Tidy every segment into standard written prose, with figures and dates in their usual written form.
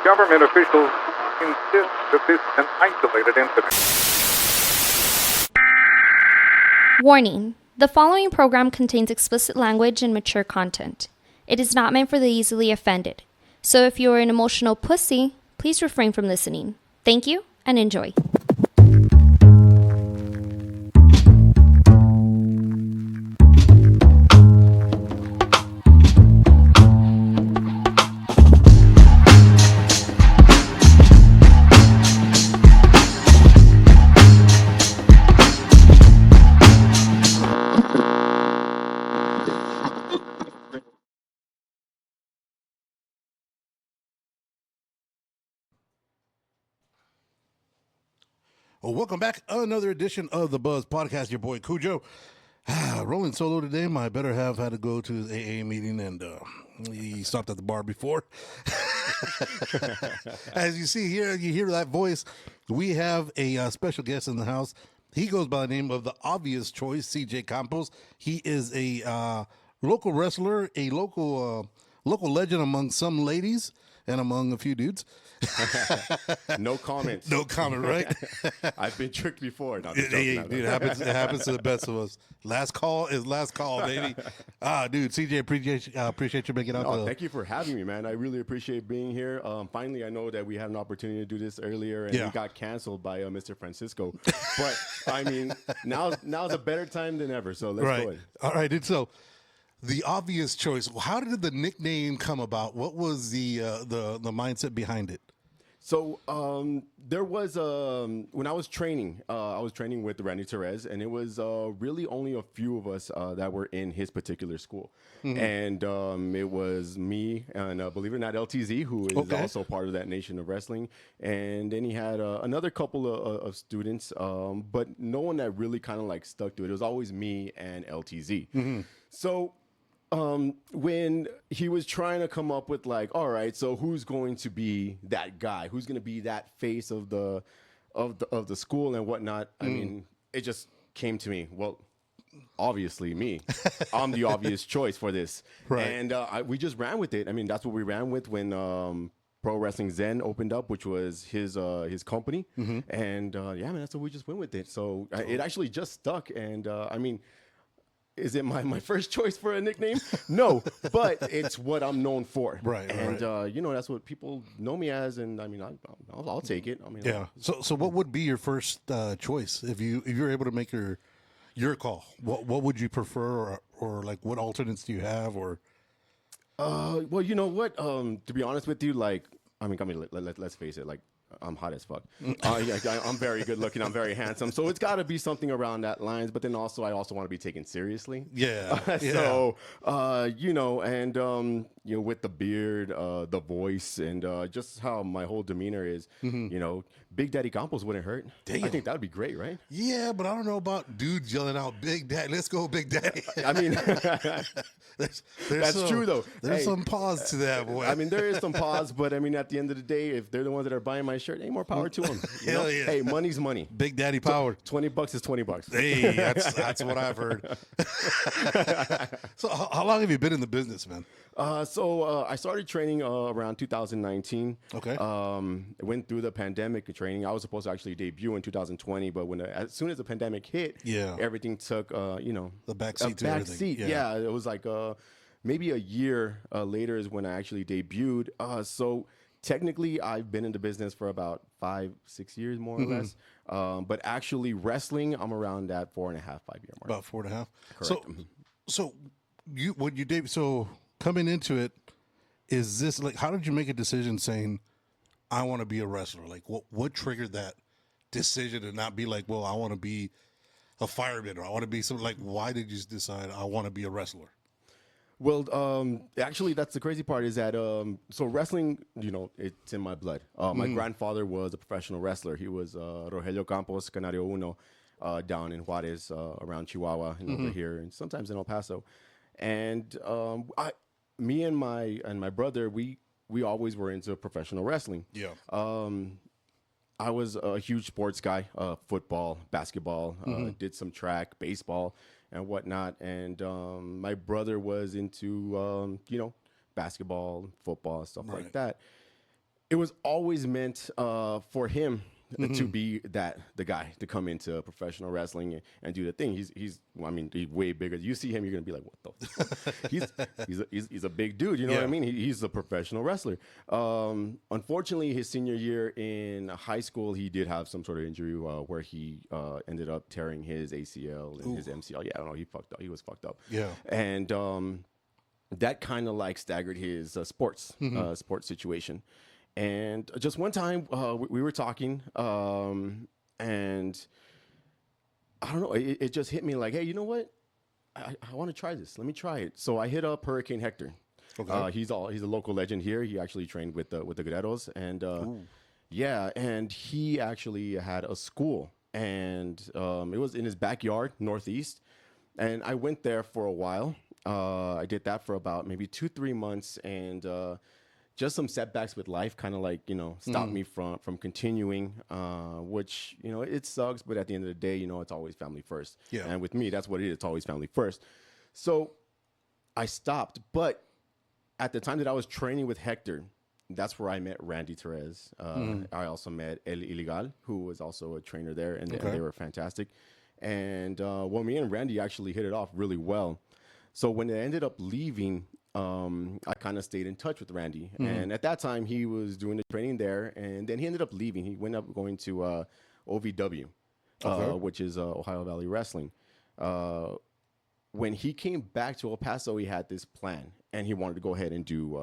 Government officials insist that this is an isolated incident. Warning. The following program contains explicit language and mature content. It is not meant for the easily offended. So if you are an emotional pussy, please refrain from listening. Thank you and enjoy. Well, welcome back. Another edition of the Buzz Podcast. Your boy Cujo. Rolling solo today. My better half had to go to his AA meeting, and he stopped at the bar before. As you see here, you hear that voice. We have a special guest in the house. He goes by the name of the obvious choice, CJ Campos. He is a local wrestler, a local legend among some ladies and among a few dudes. No comments. No comment, right? I've been tricked before. No, It happens to the best of us. Last call is last call, baby. Dude, CJ, appreciate you making out. No, thank you for having me, man. I really appreciate being here. Finally, I know that we had an opportunity to do this earlier, and we got canceled by Mr. Francisco. But I mean, now's a better time than ever. So let's go ahead. All right, dude. So the obvious choice. How did the nickname come about? What was the mindset behind it? So there was when I was training with Randy Torres, and it was really only a few of us that were in his particular school, and it was me and believe it or not, LTZ, who is also part of that Nation of Wrestling, and then he had another couple of students, but no one that really kind of like stuck to it. It was always me and LTZ. So when he was trying to come up with like, all right, so who's going to be that guy? Who's going to be that face of the school and whatnot? I mean, it just came to me. Well, obviously me. I'm the obvious choice for this. Right. And we just ran with it. I mean, that's what we ran with when Pro Wrestling Zen opened up, which was his company. And yeah, man, that's what we just went with it. So it actually just stuck. And I mean, is it my first choice for a nickname? No, but it's what I'm known for. Right. And, you know, that's what people know me as. And I mean, I'll take it. I mean, yeah. So what would be your first choice if you're able to make your call? What would you prefer, or like what alternates do you have, or? Well, you know what? To be honest with you, like, I mean, let's face it, like, I'm hot as fuck. I'm very good looking. I'm very handsome. So it's got to be something around that lines. But then also, I also want to be taken seriously. Yeah. So, you know, and, you know, with the beard, the voice, and just how my whole demeanor is, you know, Big Daddy Campos wouldn't hurt. Damn. I think that would be great, right? Yeah, but I don't know about dudes yelling out Big Daddy. Let's go, Big Daddy. I mean, that's true, though. There's some pause to that, boy. I mean, there is some pause, but I mean, at the end of the day, if they're the ones that are buying my shirt, hey, more power to them. Hell yeah. Hey, money's money. Big Daddy power. $20 is $20. Hey, that's what I've heard. So how long have you been in the business, man? So I started training around 2019. Okay. Went through the pandemic training. I was supposed to actually debut in 2020, but as soon as the pandemic hit, everything took you know, the backseat to everything. Yeah, it was like maybe a year later is when I actually debuted. So technically, I've been in the business for about 5-6 years, more or less. But actually, wrestling, I'm around that 4.5-5 year mark. About 4.5. Correct. So coming into it, is this like, how did you make a decision saying, I want to be a wrestler? Like, what triggered that decision to not be like, well, I want to be a fireman, or I want to be something like, why did you decide I want to be a wrestler? Well, actually, that's the crazy part is that, so wrestling, you know, it's in my blood. My grandfather was a professional wrestler. He was Rogelio Campos, Canario Uno, down in Juarez, around Chihuahua, and over here, and sometimes in El Paso. And me and my brother, we always were into professional wrestling. Yeah. I was a huge sports guy, football, basketball, did some track, baseball, and whatnot. And my brother was into, basketball, football, stuff like that. it was always meant for him to be the guy to come into professional wrestling and do the thing. He's way bigger. You see him, you're gonna be like, what the fuck? he's a big dude. You know what I mean? He's a professional wrestler. Unfortunately, his senior year in high school, he did have some sort of injury where he ended up tearing his ACL and his MCL. Yeah, I don't know. He fucked up. He was fucked up. Yeah, and that kind of like staggered his sports situation. And just one time we were talking, and I don't know, it just hit me like, hey, you know what? I want to try this. Let me try it. So I hit up Hurricane Hector. Okay. He's a local legend here. He actually trained with the Guerreros, and and he actually had a school, and it was in his backyard, Northeast, and I went there for a while. I did that for about maybe 2-3 months, and just some setbacks with life kind of like, stopped me from continuing, which, it sucks. But at the end of the day, it's always family first. Yeah. And with me, that's what it is. It's always family first. So I stopped. But at the time that I was training with Hector, that's where I met Randy Torres. I also met El Illegal, who was also a trainer there. And they were fantastic. And me and Randy actually hit it off really well. So when I ended up leaving, I kind of stayed in touch with Randy. And at that time, he was doing the training there. And then he ended up leaving. He went up going to OVW, which is Ohio Valley Wrestling. When he came back to El Paso, he had this plan. And he wanted to go ahead and do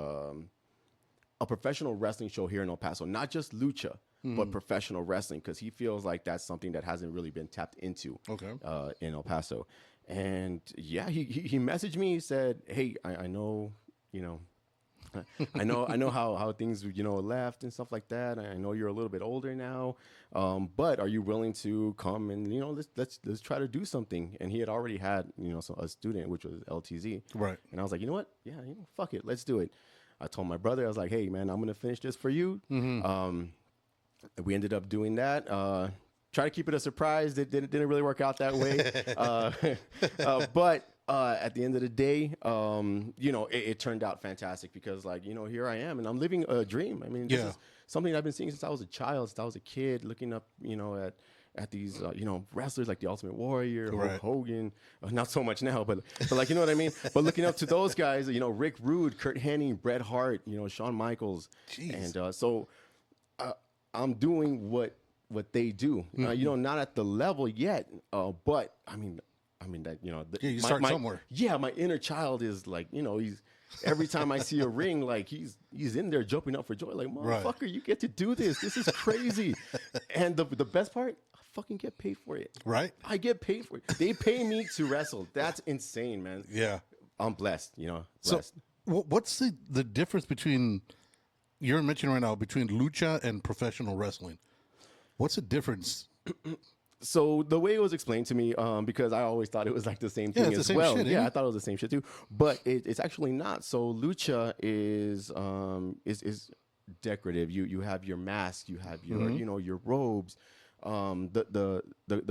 a professional wrestling show here in El Paso. Not just lucha, but professional wrestling. Because he feels like that's something that hasn't really been tapped into in El Paso. And yeah, he messaged me. He said, "Hey, I know, I know how things left and stuff like that. I know you're a little bit older now, but are you willing to come and let's try to do something?" And he had already had a student, which was LTZ, right? And I was like, you know what? Yeah, fuck it, let's do it. I told my brother, I was like, hey man, I'm gonna finish this for you. We ended up doing that. Try to keep it a surprise. It didn't really work out that way. But at the end of the day, it turned out fantastic because, here I am and I'm living a dream. I mean, this is something I've been seeing since I was a child, since I was a kid, looking up, at these, wrestlers like the Ultimate Warrior, Hulk Hogan. Not so much now, but you know what I mean? But looking up to those guys, Rick Rude, Kurt Hennig, Bret Hart, Shawn Michaels. Jeez. And so I'm doing what they do, not at the level yet, but I mean that you start somewhere. Yeah, my inner child is like, he's every time I see a ring, like he's in there jumping up for joy, like motherfucker, you get to do this. This is crazy. And the best part, I fucking get paid for it. Right, I get paid for it. They pay me to wrestle. That's insane, man. Yeah, I'm blessed. Blessed. So, what's the difference between you're mentioning right now between lucha and professional wrestling? What's the difference? So the way it was explained to me, because I always thought it was like the same thing as well. I thought it was the same shit too, but it's actually not. So lucha is decorative. You have your mask, you have your your robes, the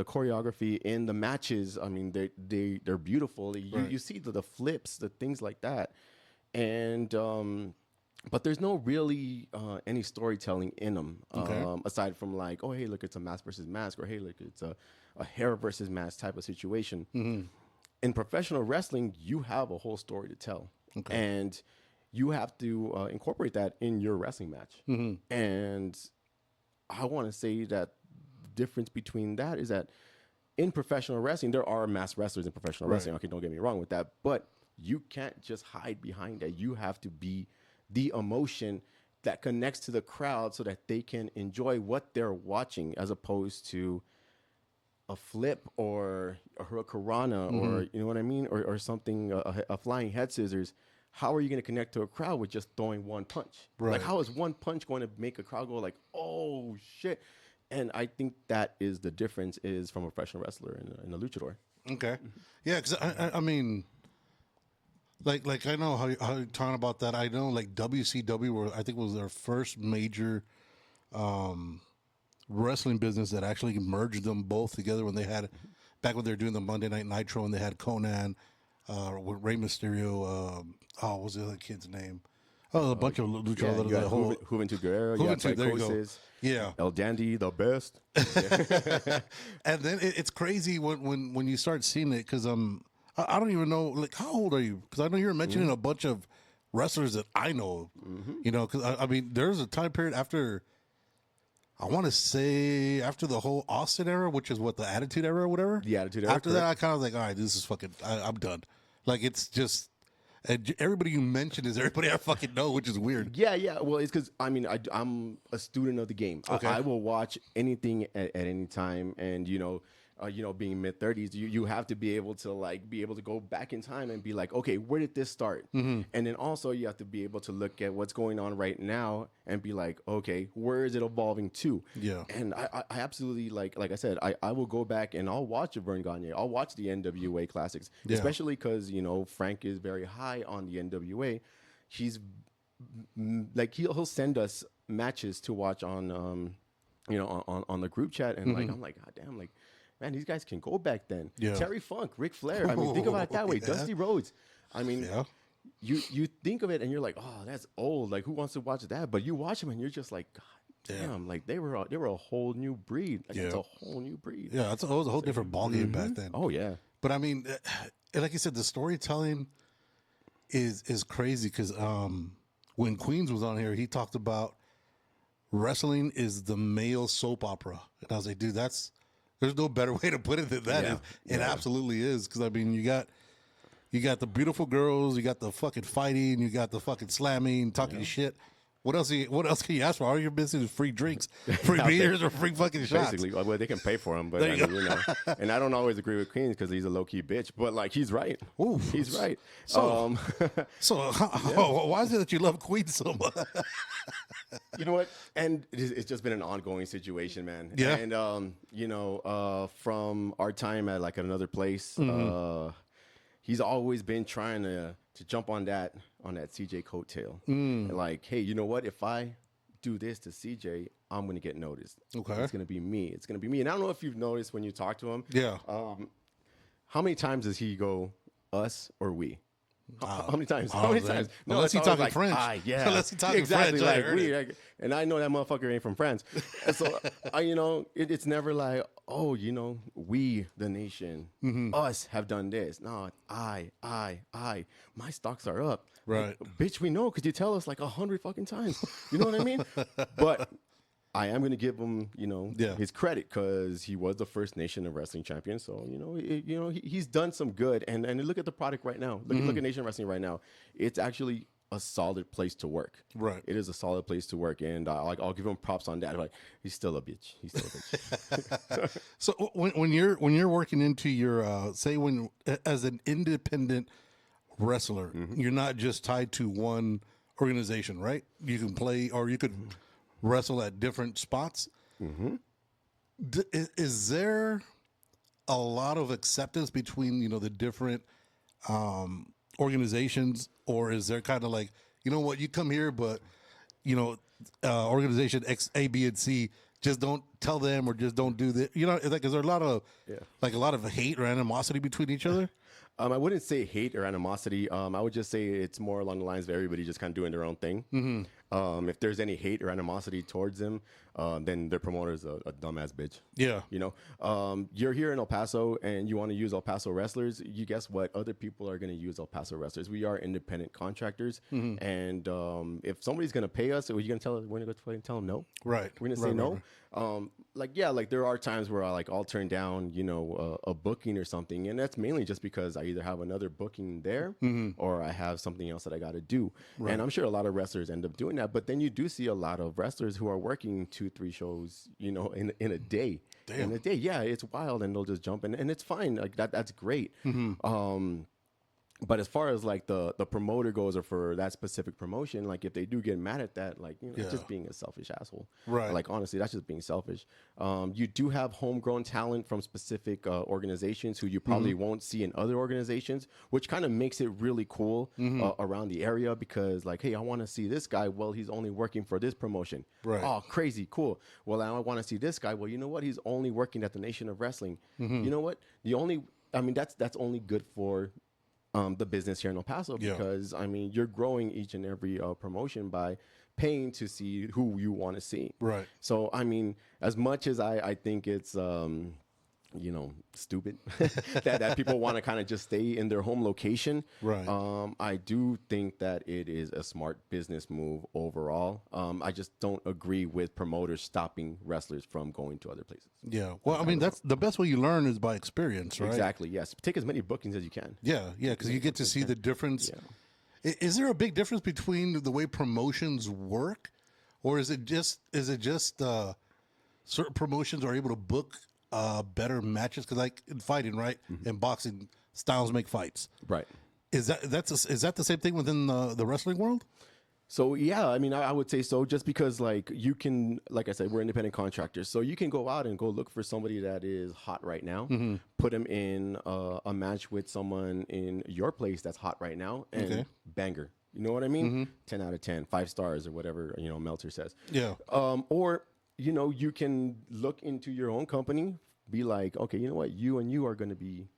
choreography in the matches. I mean they're beautiful. You see the flips, the things like that, and. But there's no really any storytelling in them, aside from like, oh, hey, look, it's a mask versus mask, or hey, look, it's a hair versus mask type of situation. In professional wrestling, you have a whole story to tell, and you have to incorporate that in your wrestling match. And I want to say that the difference between that is that in professional wrestling, there are masked wrestlers in professional wrestling. Okay, don't get me wrong with that, but you can't just hide behind that. You have to be the emotion that connects to the crowd so that they can enjoy what they're watching, as opposed to a flip or a hurricanrana or you know what I mean, or something, a flying head scissors. How are you going to connect to a crowd with just throwing one punch? Like, how is one punch going to make a crowd go like, oh shit? And I think that is the difference is from a professional wrestler and a luchador. Okay, yeah, because I mean. Like I know how you're talking about that. I know like WCW, where I think was their first major wrestling business that actually merged them both together when they had back when they were doing the Monday Night Nitro and they had Conan with Rey Mysterio. What was the other kid's name? Oh, a bunch of luchadores. Yeah, you that had whole Juventud Guerrero, you had Juventud, there you go. Psychosis, Yeah. El Dandy, the best. And then it's crazy when you start seeing it because I don't even know, like, how old are you? Because I know you're mentioning a bunch of wrestlers that I know. You know, because I mean, there's a time period after. I want to say after the whole Austin era, which is what the Attitude Era or whatever. The Attitude Era, After that, I kind of was like, all right, this is fucking. I'm done. Like it's just. And everybody you mentioned is everybody I fucking know, which is weird. Yeah. Well, it's because I mean I'm a student of the game. Okay. I will watch anything at any time, and being mid-30s, you have to be able to go back in time and be like, okay, where did this start? And then also you have to be able to look at what's going on right now and be like, okay, where is it evolving to? Yeah. And I absolutely like I said, I will go back and I'll watch a Vern Gagne. I'll watch the NWA classics, Yeah. especially because Frank is very high on the NWA. He's like he'll send us matches to watch on on the group chat, and like I'm like, god damn, like, man, these guys can go back then. Yeah. Terry Funk, Ric Flair. I mean, think about it that way. Yeah. Dusty Rhodes. I mean, Yeah. you think of it and you're like, oh, that's old. Like, who wants to watch that? But you watch them and you're just like, god damn, like they were a whole new breed. Like, it's a whole new breed. Yeah, it was a whole different ballgame back then. Oh yeah. But I mean, like you said, the storytelling is crazy because when Queens was on here, he talked about wrestling is the male soap opera, and I was like, dude, there's no better way to put it than that. Yeah. It absolutely is, because I mean, you got the beautiful girls, you got the fucking fighting, you got the fucking slamming, talking shit. What else can you ask for? All your business is free drinks, free beers, or free fucking shots. Basically, well, they can pay for him, but I mean, and I don't always agree with Queens because he's a low key bitch. But like, he's right. Ooh. He's right. So why is it that you love Queens so much? You know what? And it's just been an ongoing situation, man. Yeah. And from our time at like another place, he's always been trying to jump on that CJ coattail. And like, hey, you know what? If I do this to CJ, I'm gonna get noticed. Okay. It's gonna be me. It's gonna be me. And I don't know if you've noticed when you talk to him. Yeah. How many times does he go us or we? How many times? Oh, How many man. times? Unless it's he always talking French. Yeah. Unless he talking exactly, French, I like heard we. it. And I know that motherfucker ain't from France. And so, it's never like, oh, we, the nation, us have done this. No, I. My stocks are up. Right. Like, bitch, we know because you tell us like 100 fucking times. You know what I mean? But I am going to give him, his credit because he was the first Nation of Wrestling champion. So, he's done some good. And look at the product right now. Look at Nation Wrestling right now. It's actually a solid place to work. Right. It is a solid place to work. And I'll give him props on that. Like, he's still a bitch. He's still a bitch. So when you're working into your as an independent wrestler, you're not just tied to one organization, right? You can play, or you could wrestle at different spots. Is there a lot of acceptance between the different organizations, or is there kind of like, you know what, you come here, but organization X, A, B, and C, just don't tell them, or just don't do this? Like, is there a lot of hate or animosity between each other? I wouldn't say hate or animosity. I would just say it's more along the lines of everybody just kind of doing their own thing. If there's any hate or animosity towards them, then their promoter's a dumbass bitch. Yeah. You're here in El Paso and you want to use El Paso wrestlers. You guess what? Other people are going to use El Paso wrestlers. We are independent contractors. And if somebody's going to pay us, are you going to tell us, we're going to go tell them no? Right. We're going to say no. Right. There are times where I'll turn down, a booking or something. And that's mainly just because I either have another booking there or I have something else that I got to do. Right. And I'm sure a lot of wrestlers end up doing that. But then you do see a lot of wrestlers who are working 2-3 shows, in a day. Damn. In a day. Yeah, it's wild. And they'll just jump in. And it's fine. Like that's great. But as far as like the promoter goes, or for that specific promotion, like if they do get mad at that, like, it's just being a selfish asshole. Right. Like, honestly, that's just being selfish. You do have homegrown talent from specific organizations who you probably won't see in other organizations, which kind of makes it really cool around the area, because like, hey, I want to see this guy. Well, he's only working for this promotion. Right. Oh, crazy. Cool. Well, I want to see this guy. Well, you know what? He's only working at the Nation of Wrestling. You know what? That's only good for the business here in El Paso, Yeah. because I mean, you're growing each and every promotion by paying to see who you want to see. Right. So I mean, as much as I think it's stupid that people want to kind of just stay in their home location. Right. I do think that it is a smart business move overall. I just don't agree with promoters stopping wrestlers from going to other places. Yeah. Well, I mean, that's the best way you learn is by experience, right? Exactly. Yes. Take as many bookings as you can. Yeah. Yeah. Because you get to see the difference. Is there a big difference between the way promotions work, or is it just certain promotions are able to book better matches? Because like in fighting, right? In boxing, styles make fights. Right. Is that the same thing within the wrestling world? So yeah, I mean, I would say so, just because like you can, like I said, we're independent contractors, so you can go out and go look for somebody that is hot right now, put them in a match with someone in your place that's hot right now, and banger. You know what I mean? 10 out of 10, 5 stars or whatever, Meltzer says. Yeah. Or, you can look into your own company, be like, okay, you know what? You and you are going to be,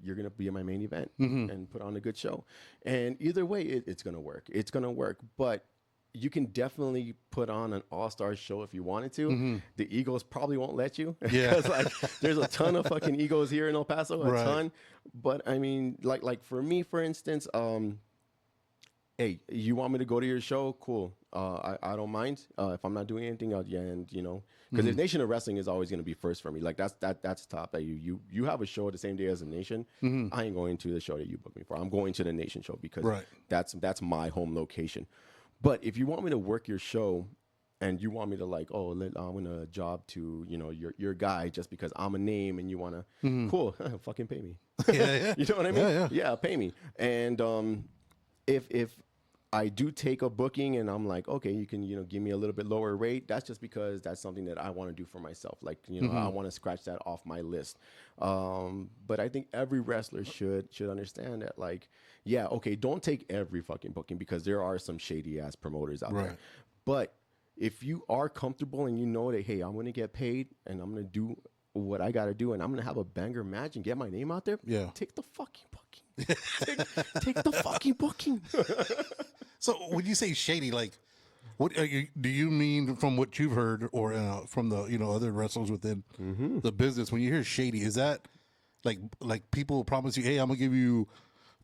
you're going to be in my main event and put on a good show. And either way, it's going to work. It's going to work. But you can definitely put on an all-star show if you wanted to. The egos probably won't let you. Yeah. Because like there's a ton of fucking egos here in El Paso, a ton. But I mean, like for me, for instance, hey, you want me to go to your show? Cool. I don't mind. If I'm not doing anything else, because the Nation of Wrestling is always going to be first for me. Like that's top. That you have a show the same day as the Nation. I ain't going to the show that you booked me for. I'm going to the Nation show because that's my home location. But if you want me to work your show, and you want me to like, I want a job to your guy just because I'm a name, and you want to, cool, fucking pay me. You know what I mean? Yeah, pay me. And if I do take a booking and I'm like, okay, you can, give me a little bit lower rate, that's just because that's something that I want to do for myself. Like, I want to scratch that off my list. But I think every wrestler should understand that, like, yeah, okay, don't take every fucking booking, because there are some shady ass promoters out there. But if you are comfortable and you know that, hey, I'm going to get paid and I'm going to do what I got to do and I'm going to have a banger match and get my name out there, take the fucking booking. take the fucking booking. So when you say shady, like, what do you mean from what you've heard, or from the other wrestlers within the business? When you hear shady, is that like people promise you, hey, I'm gonna give you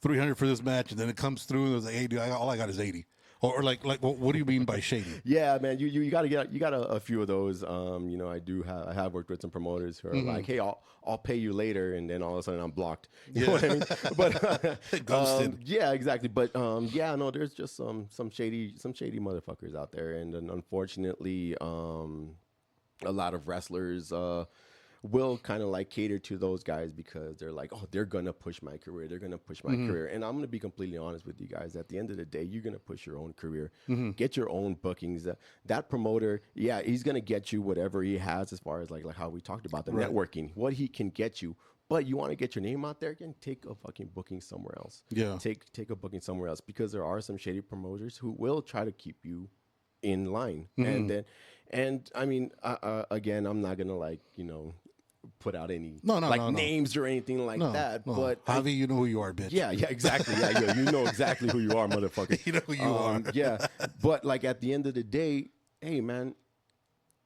$300 for this match, and then it comes through and it's like, hey, dude, all I got is $80, or like what do you mean by shady? Yeah, man, you got a few of those. I have worked with some promoters who are like, hey, I'll pay you later, and then all of a sudden I'm blocked. You know what I mean? But Ghosted. yeah, exactly. But there's just some shady motherfuckers out there, and unfortunately, a lot of wrestlers will kind of like cater to those guys because they're like, oh, they're gonna push my career. They're gonna push my career. And I'm gonna be completely honest with you guys. At the end of the day, you're gonna push your own career. Get your own bookings. That promoter, yeah, he's gonna get you whatever he has as far as like how we talked about the networking, what he can get you. But you want to get your name out there again, take a fucking booking somewhere else. Yeah. Take a booking somewhere else, because there are some shady promoters who will try to keep you in line. And I mean, again, I'm not gonna put out any names or anything like that. No. But Javi, you know who you are, bitch. Yeah, exactly. Yeah, you know exactly who you are, motherfucker. You know who you are. Yeah. But like at the end of the day, hey man,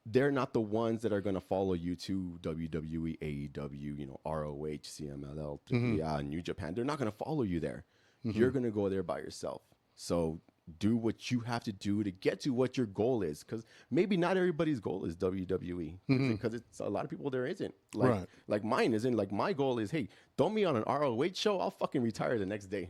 they're not the ones that are gonna follow you to WWE, AEW, ROH, CMLL, New Japan. They're not gonna follow you there. You're gonna go there by yourself. So do what you have to do to get to what your goal is, because maybe not everybody's goal is WWE, because it's a lot of people there isn't. Like mine isn't. Like my goal is, hey, throw me on an ROH show, I'll fucking retire the next day.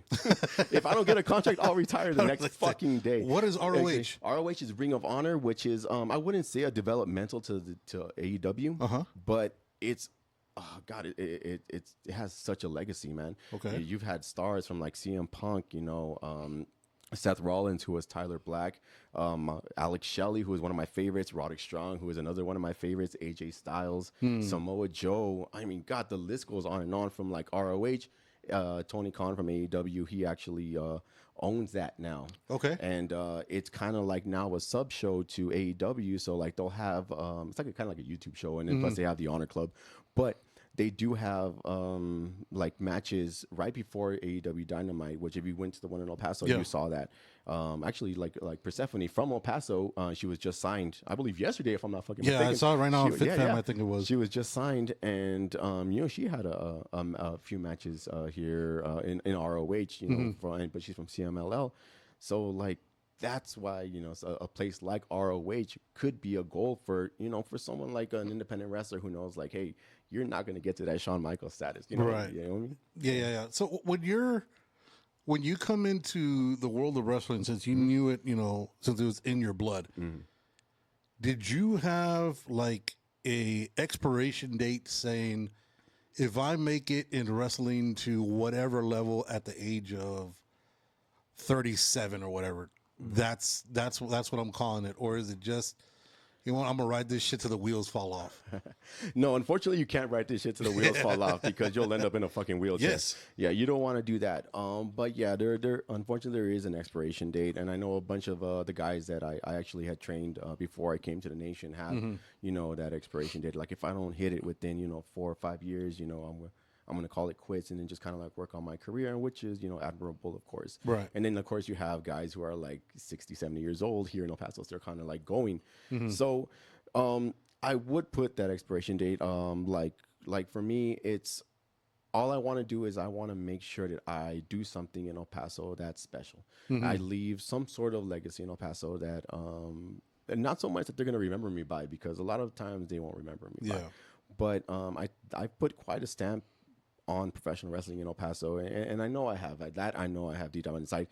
If I don't get a contract, I'll retire the next fucking day. What is ROH? Okay. ROH is Ring of Honor, which is I wouldn't say a developmental to AEW, but it's oh god, it has such a legacy, man. Okay, you've had stars from like CM Punk, Seth Rollins, who was Tyler Black, Alex Shelley, who is one of my favorites, Roderick Strong, who is another one of my favorites, AJ Styles, Samoa Joe. I mean, God, the list goes on and on. From like ROH, Tony Khan from AEW, he actually owns that now. Okay. And it's kind of like now a sub show to AEW. So like they'll have, it's like kind of like a YouTube show, and then plus they have the Honor Club. But they do have like matches right before AEW Dynamite, which if you went to the one in El Paso, Yeah. you saw that. Actually, like Persephone from El Paso, she was just signed, I believe yesterday, if I'm not fucking mistaken. I saw it right now on She- FitFam, I think it was. She was just signed, and she had a few matches here in ROH, but she's from CMLL, so like. That's why a place like ROH could be a goal for for someone like an independent wrestler who knows like, hey, you're not going to get to that Shawn Michaels status, Right. You know what I mean? Yeah. So when you come into the world of wrestling, since you knew it, since it was in your blood, did you have like a expiration date saying, if I make it in wrestling to whatever level at the age of 37 or whatever, that's what I'm calling it? Or is it just, I'm gonna ride this shit till the wheels fall off? No, unfortunately, you can't ride this shit till the wheels fall off because you'll end up in a fucking wheelchair. Yes. Yeah, you don't want to do that. But yeah, there unfortunately there is an expiration date, and I know a bunch of the guys that I actually had trained before I came to the nation have that expiration date. Like if I don't hit it within 4 or 5 years, I'm going to call it quits and then just kind of like work on my career, which is, admirable, of course. Right. And then, of course, you have guys who are like 60, 70 years old here in El Paso. So they're kind of like going. So I would put that expiration date. Like for me, it's all I want to do is I want to make sure that I do something in El Paso that's special. I leave some sort of legacy in El Paso that, and not so much that they're going to remember me by, because a lot of times they won't remember me by. But I put quite a stamp on professional wrestling in El Paso, and I know I have that. I know I have deep down inside.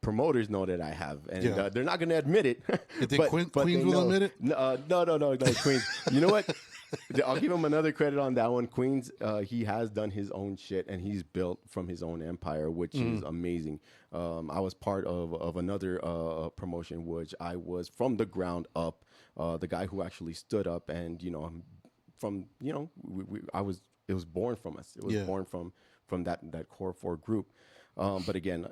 Promoters know that I have, and they're not going to admit it. You think Queens will admit it? No, Queens. You know what? I'll give him another credit on that one. Queens, he has done his own shit, and he's built from his own empire, which is amazing. I was part of another promotion, which I was from the ground up. The guy who actually stood up, and it was born from us. It was born from that core 4 group. But again,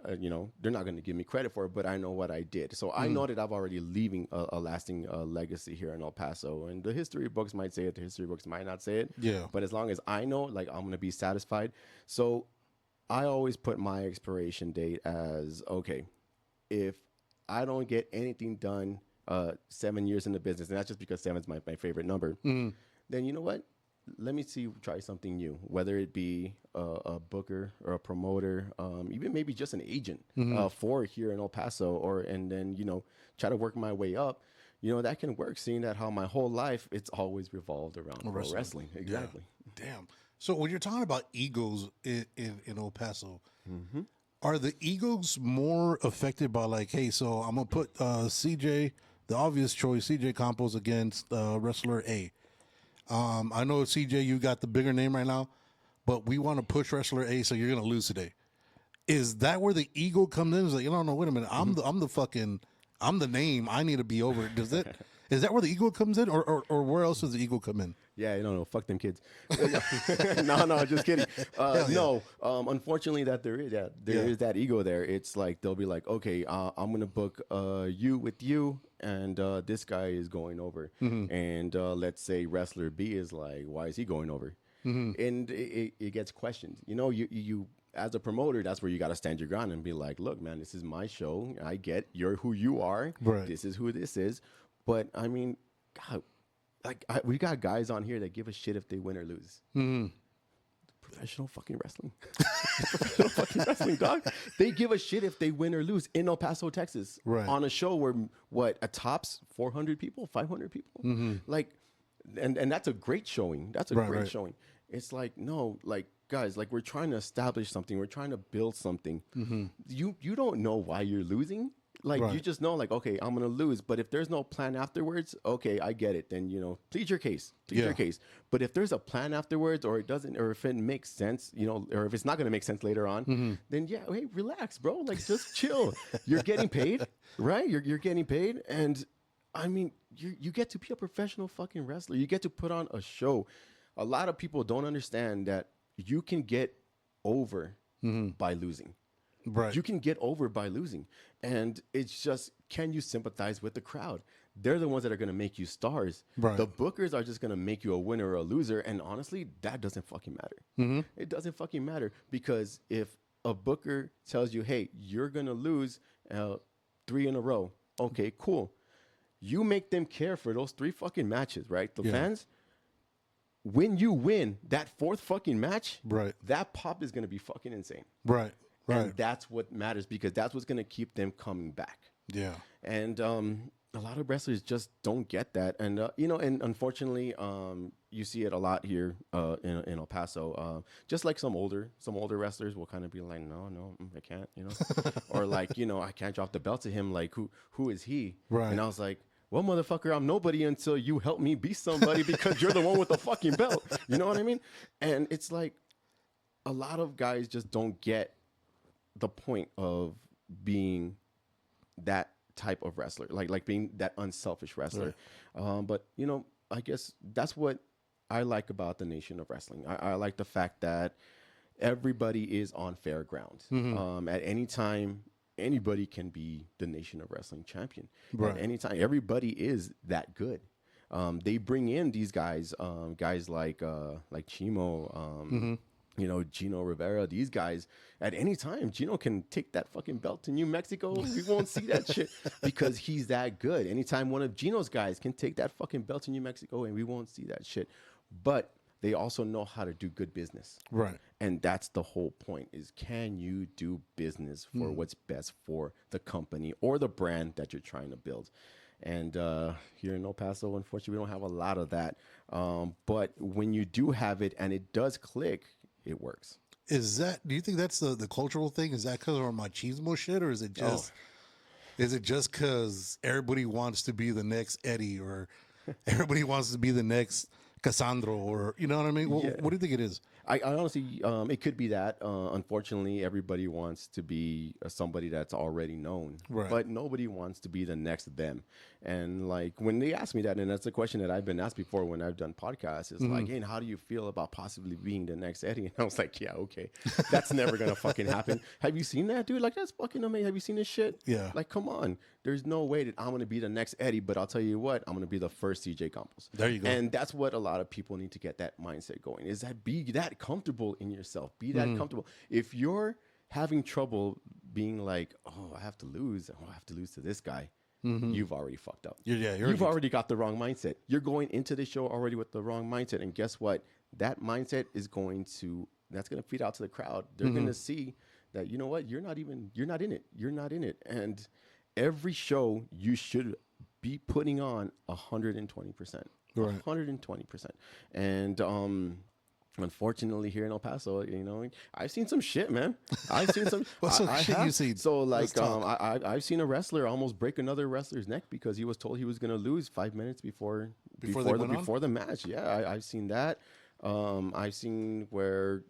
they're not going to give me credit for it, but I know what I did. So I know that I've already leaving a lasting legacy here in El Paso. And the history books might say it, the history books might not say it. Yeah. But as long as I know, like, I'm going to be satisfied. So I always put my expiration date as, okay, if I don't get anything done 7 years in the business, and that's just because 7 is my favorite number, then you know what? Let me try something new, whether it be a booker or a promoter, even maybe just an agent for here in El Paso, and then try to work my way up. That can work, seeing that how my whole life it's always revolved around pro wrestling. Exactly. Yeah. Damn. So when you're talking about egos in El Paso, are the egos more affected by like, hey, so I'm gonna put CJ, the obvious choice, CJ Campos against wrestler A. I know CJ, you got the bigger name right now, but we want to push wrestler A, so you're gonna lose today. Is that where the ego comes in? Is like, no, wait a minute, I'm the name. I need to be over. Is that where the ego comes in, or where else does the ego come in? Yeah, no, fuck them kids. No, just kidding. No, unfortunately, there is that ego there. It's like they'll be like, okay, I'm gonna book you with you, and this guy is going over, and let's say wrestler B is like, why is he going over? And it gets questioned. You as a promoter, that's where you got to stand your ground and be like, look, man, this is my show. I get you're who you are. Right. This is who this is. But I mean, God, we got guys on here that give a shit if they win or lose. Professional fucking wrestling. Professional fucking wrestling, dog. They give a shit if they win or lose in El Paso, Texas. Right. On a show where, a tops 400 people, 500 people? Like, and that's a great showing. That's a great showing. It's like, no, like, guys, like, we're trying to establish something. We're trying to build something. You don't know why you're losing. Like, you just know, like, okay, I'm going to lose. But if there's no plan afterwards, okay, I get it. Then, plead your case. Plead your case. But if there's a plan afterwards, or it doesn't, or if it makes sense, or if it's not going to make sense later on, then, yeah, hey, relax, bro. Like, just chill. You're getting paid, right? You're getting paid. And, I mean, you get to be a professional fucking wrestler. You get to put on a show. A lot of people don't understand that you can get over by losing. Right. You can get over by losing. And it's just, can you sympathize with the crowd? they're the ones that are going to make you stars. Right. The bookers are just going to make you a winner or a loser. And honestly, that doesn't fucking matter. It doesn't fucking matter, because if a booker tells you, hey, you're going to lose 3 in a row. Okay, cool. You make them care for those 3 fucking matches, right? The fans, when you win that 4th fucking match, Right. that pop is going to be fucking insane. Right. And that's what matters, because that's what's going to keep them coming back. Yeah. And a lot of wrestlers just don't get that. And, and unfortunately, you see it a lot here in El Paso. Just like some older wrestlers will kind of be like, no, I can't, or like, I can't drop the belt to him. Like, who is he? Right. And I was like, well, motherfucker, I'm nobody until you help me be somebody, because you're the one with the fucking belt. You know what I mean? And it's like a lot of guys just don't get the point of being that type of wrestler, like being that unselfish wrestler. Right. But I guess that's what I like about the nation of wrestling. I like the fact that everybody is on fair ground. At any time, anybody can be the nation of wrestling champion. Right. At any time, everybody is that good. They bring in these guys like Chimo, Gino Rivera, these guys. At any time, Gino can take that fucking belt to New Mexico. We won't see that shit, because he's that good. Anytime one of Gino's guys can take that fucking belt to New Mexico, and we won't see that shit. But they also know how to do good business. Right. And that's the whole point, is can you do business for what's best for the company or the brand that you're trying to build? And here in El Paso, unfortunately, we don't have a lot of that. But when you do have it and it does click, it works. Do you think that's the cultural thing? Is that because of our machismo shit, or is it just because everybody wants to be the next Eddie, or everybody wants to be the next Cassandro, or you know what I mean? What do you think it is? I honestly, it could be that. Unfortunately, everybody wants to be somebody that's already known, right? But nobody wants to be the next them. And like when they ask me that, and that's a question that I've been asked before when I've done podcasts, is like, hey, how do you feel about possibly being the next Eddie? And I was like, yeah, okay, that's never gonna fucking happen. Have you seen that, dude? Like, that's fucking amazing. Have you seen this shit? Yeah. Like, come on. There's no way that I'm gonna be the next Eddie, but I'll tell you what, I'm gonna be the first CJ Campos. There you go. And that's what a lot of people need to get that mindset going. Is that be that comfortable in yourself. Be that comfortable. If you're having trouble being like, oh, I have to lose to this guy, you've already fucked up. You've already got the wrong mindset. You're going into the show already with the wrong mindset. And guess what? That mindset is that's going to feed out to the crowd. They're going to see that, you know what? You're not in it. You're not in it. And every show you should be putting on 120%. Right. 120%. And, unfortunately, here in El Paso, I've seen some shit, man. I've seen some. What's some shit you seen? So, like, I've seen a wrestler almost break another wrestler's neck because he was told he was going to lose 5 minutes before the match. Yeah, I've seen that. I've seen where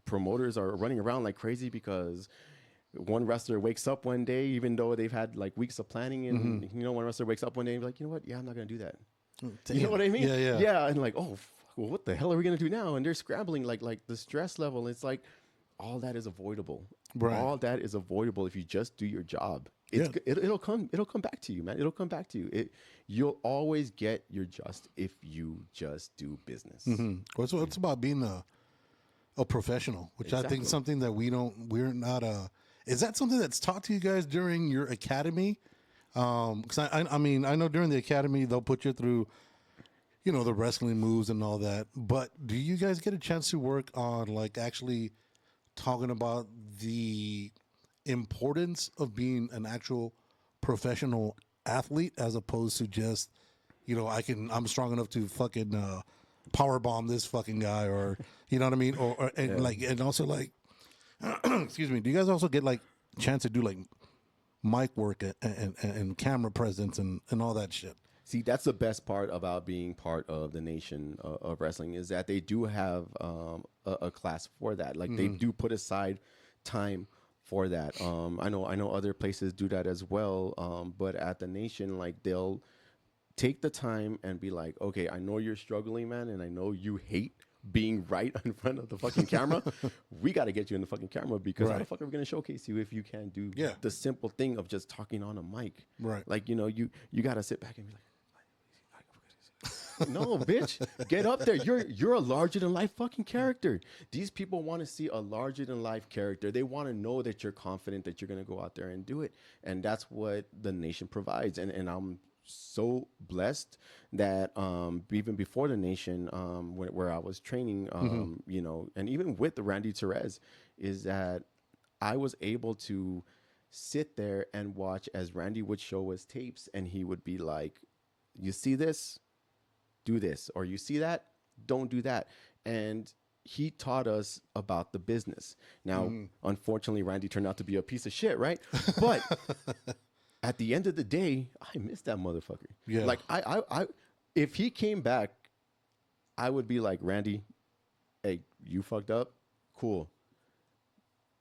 promoters are running around like crazy because one wrestler wakes up one day, even though they've had like weeks of planning, and one wrestler wakes up one day and be like, you know what? Yeah, I'm not going to do that. Damn. You know what I mean? Yeah. And like, oh. Well, what the hell are we gonna do now? And they're scrambling, like the stress level. It's like all that is avoidable. Right. All that is avoidable if you just do your job. It'll come back to you, man. It'll come back to you. You'll always get your just if you just do business. Well, it's about being a professional, which I think is something that we're not. Is that something that's taught to you guys during your academy? Because I mean, I know during the academy they'll put you through, the wrestling moves and all that. But do you guys get a chance to work on like actually talking about the importance of being an actual professional athlete as opposed to just, I'm strong enough to fucking power bomb this fucking guy, or you know what I mean? And also like, excuse me, do you guys also get like chance to do like mic work and camera presence and all that shit? See, that's the best part about being part of the nation of wrestling, is that they do have a class for that. Like they do put aside time for that. I know other places do that as well. But at the nation, like they'll take the time and be like, okay, I know you're struggling, man, and I know you hate being right in front of the fucking camera, we got to get you in the fucking camera because how Right. the fuck are we going to showcase you if you can't do Yeah. the simple thing of just talking on a mic? Right. Like, you know, you got to sit back and be like, no, bitch, get up there. You're a larger than life fucking character. These people want to see a larger than life character. They want to know that you're confident that you're going to go out there and do it. And that's what the nation provides. And I'm so blessed that even before the nation, where I was training, you know, and even with the Randy Therese, is that I was able to sit there and watch as Randy would show us tapes, and he would be like, "You see this? Do this," or "You see that? Don't do that." And he taught us about the business. Now, unfortunately, Randy turned out to be a piece of shit, right? But at the end of the day, I miss that motherfucker. Yeah. Like I if he came back, I would be like, "Randy, hey, you fucked up. Cool.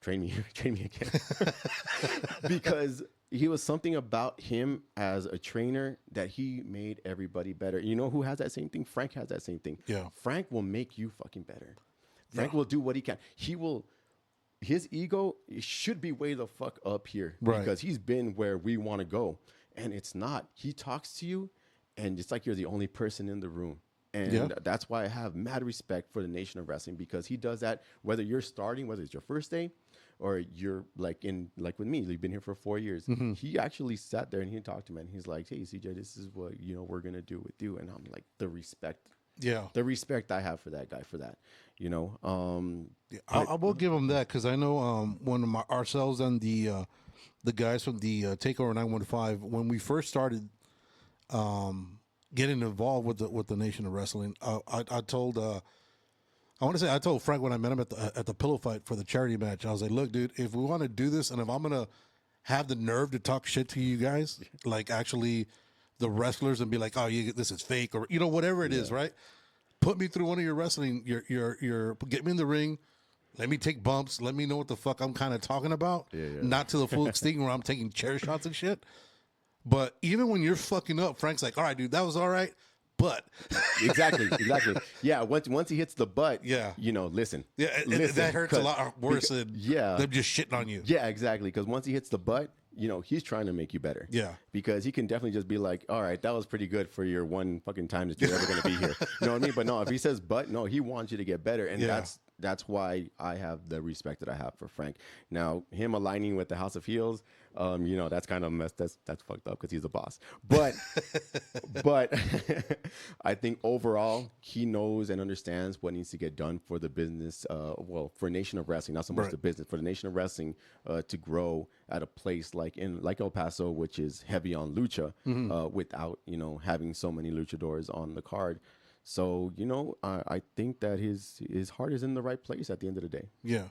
Train me again." Because he was something about him as a trainer that he made everybody better. You know who has that same thing? Frank has that same thing. Yeah. Frank will make you fucking better. Frank will do what he can. His ego should be way the fuck up here because he's been where we want to go. And it's not. He talks to you and it's like you're the only person in the room. And that's why I have mad respect for the Nation of Wrestling, because he does that whether you're starting, whether it's your first day or you're like with me, you've been here for 4 years. He actually sat there and he talked to me and he's like, "Hey, CJ, this is what, you know, we're going to do with you." And I'm like, the respect I have for that guy for that, you know. I will give him that because I know one of ourselves and the guys from the Takeover 915, when we first started getting involved with the Nation of Wrestling, I told Frank when I met him at the pillow fight for the charity match, I was like, "Look, dude, if we want to do this, and if I'm gonna have the nerve to talk shit to you guys, like actually the wrestlers, and be like, oh, this is fake, or you know, whatever it is, right? Put me through one of your wrestling, your get me in the ring, let me take bumps, let me know what the fuck I'm kind of talking about, not to the full extent where I'm taking chair shots and shit. But even when you're fucking up, Frank's like, all right, dude, that was all right, but exactly. Yeah, once he hits the butt, you know, listen. Yeah, that hurts a lot worse than them just shitting on you. Yeah, exactly. Because once he hits the butt, you know, he's trying to make you better. Yeah. Because he can definitely just be like, all right, that was pretty good for your one fucking time that you're ever going to be here. You know what I mean? But no, if he says but, no, he wants you to get better. And that's why I have the respect that I have for Frank. Now, him aligning with the House of Heels, you know, that's kind of messed. That's fucked up because he's a boss. But I think overall he knows and understands what needs to get done for the business. Well, for Nation of Wrestling, not so much the business, for the Nation of Wrestling to grow at a place like El Paso, which is heavy on lucha, without, you know, having so many luchadors on the card. So, you know, I think that his heart is in the right place at the end of the day. Yeah.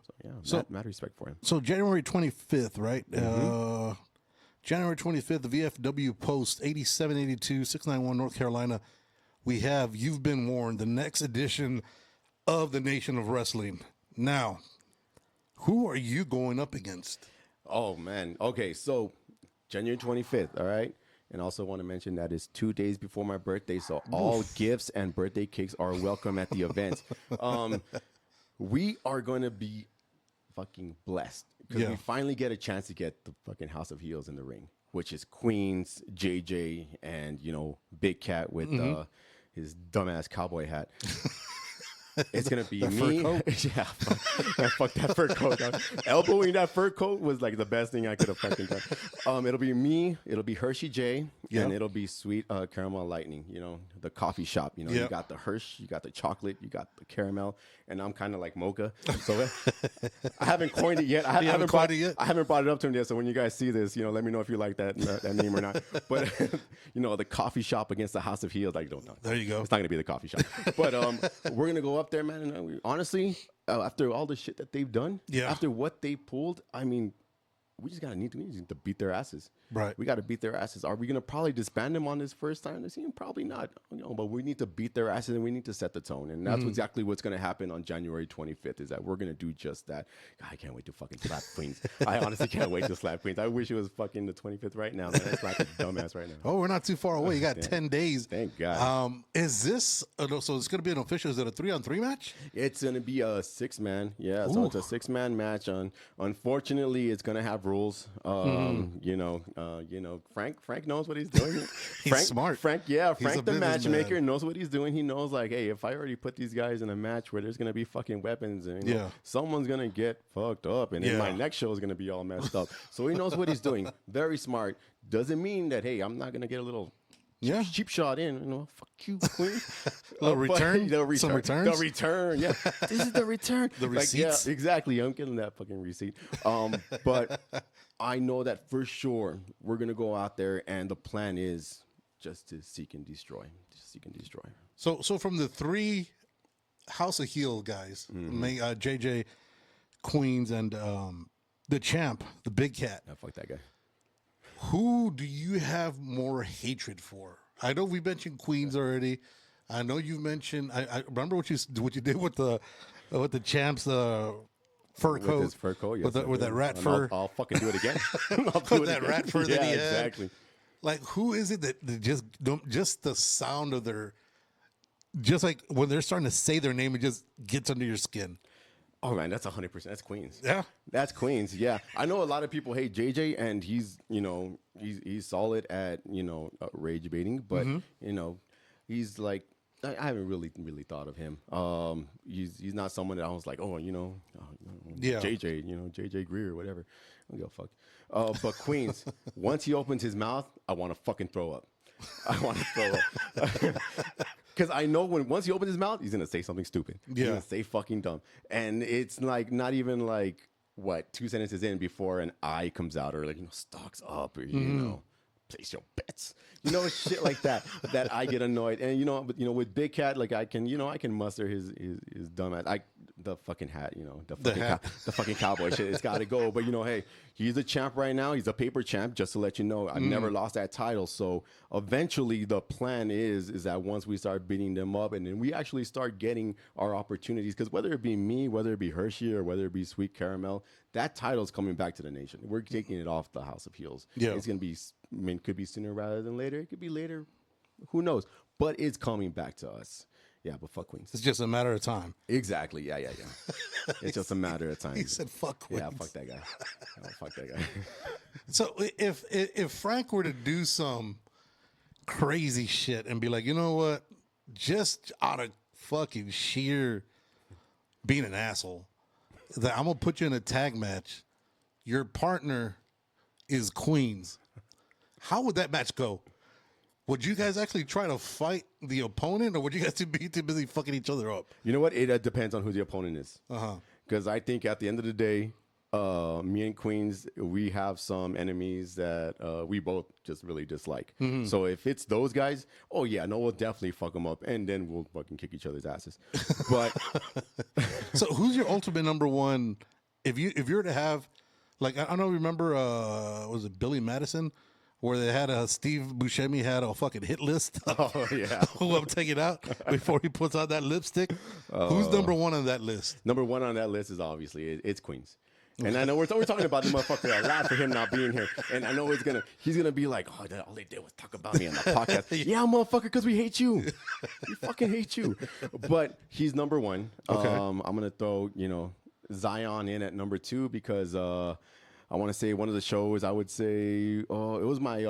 So, yeah, mad respect for him. So, January 25th, right? January 25th, the VFW Post, 8782, 691 North Carolina. We have You've Been Warned, the next edition of the Nation of Wrestling. Now, who are you going up against? Oh, man. Okay, so January 25th, all right? And also want to mention that it's 2 days before my birthday, so all gifts and birthday cakes are welcome at the event. We are going to be fucking blessed because we finally get a chance to get the fucking House of Heels in the ring, which is Queens, JJ, and, you know, Big Cat with his dumbass cowboy hat. It's gonna be me. Yeah, fuck that fur coat. Elbowing that fur coat was like the best thing I could have fucking done. It'll be me. It'll be Hershey J, and it'll be Sweet Caramel Lightning. You know, the coffee shop. You know, you got the Hershey, you got the chocolate, you got the caramel, and I'm kind of like mocha. So I haven't coined it yet. I haven't brought it up to him yet. So when you guys see this, you know, let me know if you like that name or not. But you know, the coffee shop against the House of Heels. Like, don't know. There you go. It's not gonna be the coffee shop. But we're gonna go up there, man. And honestly, after all the shit that they've done, after what they pulled, I mean, we need to beat their asses. Right. We got to beat their asses. Are we going to probably disband them on this first time they see him? Probably not. But we need to beat their asses and we need to set the tone. And that's exactly what's going to happen on January 25th is that we're going to do just that. God, I can't wait to fucking slap Queens. I honestly can't wait to slap Queens. I wish it was fucking the 25th right now, man. I slap a dumbass right now. Oh, we're not too far away. You got 10 days. Thank God. Is this, so it's going to be an official, is it a 3-on-3 match? It's going to be a 6-man. Yeah, so it's a 6-man match. Unfortunately, it's going to have rules. Frank knows what he's doing. He's smart. Frank He's a the matchmaker, businessman. knows what he's doing. He knows, like, hey, if I already put these guys in a match where there's going to be fucking weapons and someone's going to get fucked up and then my next show is going to be all messed up. So he knows what he's doing. Very smart. Doesn't mean that, hey, I'm not going to get a little cheap shot in, fuck you, Queen. Little return? Some returns? The return, yeah. This is the return. The receipts? Yeah, exactly. I'm getting that fucking receipt. But I know that for sure we're going to go out there and the plan is just to seek and destroy. So from the 3 House of Heel guys, JJ, Queens, and the champ, the Big Cat. Oh, fuck that guy. Who do you have more hatred for? I know we mentioned Queens already. I know you mentioned. I remember what you did with the champs fur coat. With his fur coat, yes, with that rat fur. I'll fucking do it again. With that rat fur that he had. Exactly. Like, who is it that just the sound of their, just like when they're starting to say their name, it just gets under your skin. Oh man, that's 100%. That's Queens. Yeah, that's Queens. Yeah, I know a lot of people hate JJ, and he's solid at rage baiting, but he's like I haven't really thought of him. He's not someone that I was like, JJ, JJ Greer, whatever. I don't give a fuck. But Queens, once he opens his mouth, I want to fucking throw up. Because I know once he opens his mouth, he's gonna say something stupid. He's gonna say fucking dumb, and it's like not even like 2 sentences in before an I comes out or stocks up or place your bets, shit like that. That I get annoyed, and with Big Cat, like I can muster his dumb ass. The fucking hat, the fucking cowboy shit. It's got to go. But hey, he's a champ right now. He's a paper champ. Just to let you know, I've never lost that title. So eventually, the plan is that once we start beating them up, and then we actually start getting our opportunities, because whether it be me, whether it be Hershey, or whether it be Sweet Caramel, that title's coming back to the nation. We're taking it off the House of Heels. Yeah, it's gonna be. Could be sooner rather than later. It could be later. Who knows? But it's coming back to us. Yeah, but fuck Queens. It's just a matter of time. Exactly. Yeah. It's just a matter of time. He said, "Fuck Queens." Yeah, fuck that guy. Fuck that guy. So if Frank were to do some crazy shit and be like, you know what, just out of fucking sheer being an asshole, that I'm gonna put you in a tag match. Your partner is Queens. How would that match go? Would you guys actually try to fight the opponent, or would you guys be too busy fucking each other up? You know what? It depends on who the opponent is. Because I think at the end of the day, me and Queens, we have some enemies that we both just really dislike. So if it's those guys, we'll definitely fuck them up, and then we'll fucking kick each other's asses. But so who's your ultimate number one? If you were to have, like, I don't remember, was it Billy Madison? Where they had Steve Buscemi had a fucking hit list. Oh, yeah. Who I'm taking out before he puts on that lipstick. Who's number one on that list? Number one on that list is obviously it's Queens. And I know we're talking about the motherfucker a lot for him not being here. And I know he's gonna be like, all they did was talk about me on the podcast. Yeah, motherfucker, because we hate you. We fucking hate you. But he's number one. Okay. I'm gonna throw Zion in at number 2 because I want to say one of the shows, I would say, it was my,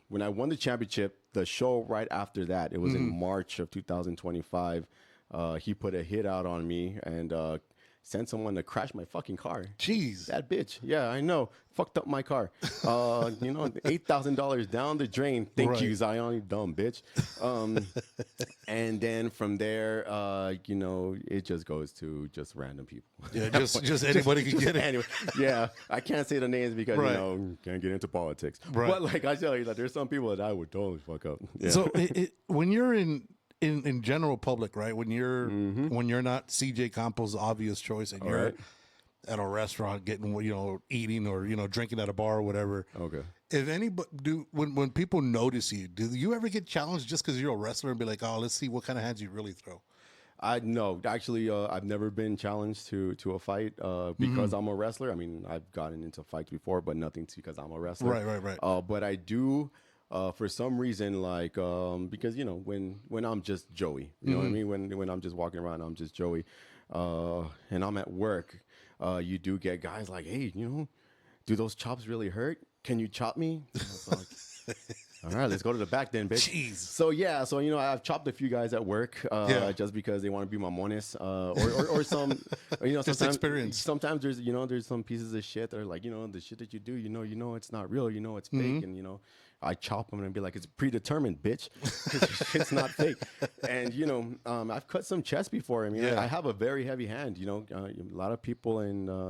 when I won the championship, the show right after that, it was in March of 2025. He put a hit out on me and sent someone to crash my fucking car. Jeez. That bitch. Yeah, I know. Fucked up my car. $8,000 down the drain. Thank you, Zion, you dumb bitch. And then from there, it just goes to just random people. Yeah, just anybody can get it. Anyway, yeah, I can't say the names because, can't get into politics. Right. But like I tell you, there's some people that I would totally fuck up. Yeah. So when you're in general public, right? When you're not CJ Campos' obvious choice, and at a restaurant, getting eating or drinking at a bar or whatever. Okay. If anybody when people notice you, do you ever get challenged just because you're a wrestler and be like, oh, let's see what kind of hands you really throw? No, actually, I've never been challenged to a fight because I'm a wrestler. I mean, I've gotten into fights before, but nothing because I'm a wrestler. Right. But I do, for some reason, like because when I'm just Joey, you know what I mean. When I'm just walking around, I'm just Joey, and I'm at work. You do get guys like, hey, do those chops really hurt? Can you chop me? I was like, all right, let's go to the back then, bitch. Jeez. So I've chopped a few guys at work just because they want to be mamones, or some, Just experience. Sometimes there's some pieces of shit that are like, the shit that you do, it's not real, it's fake, and I chop them and be like, it's predetermined, bitch. It's not fake. And I've cut some chest before. I mean, I have a very heavy hand. A lot of people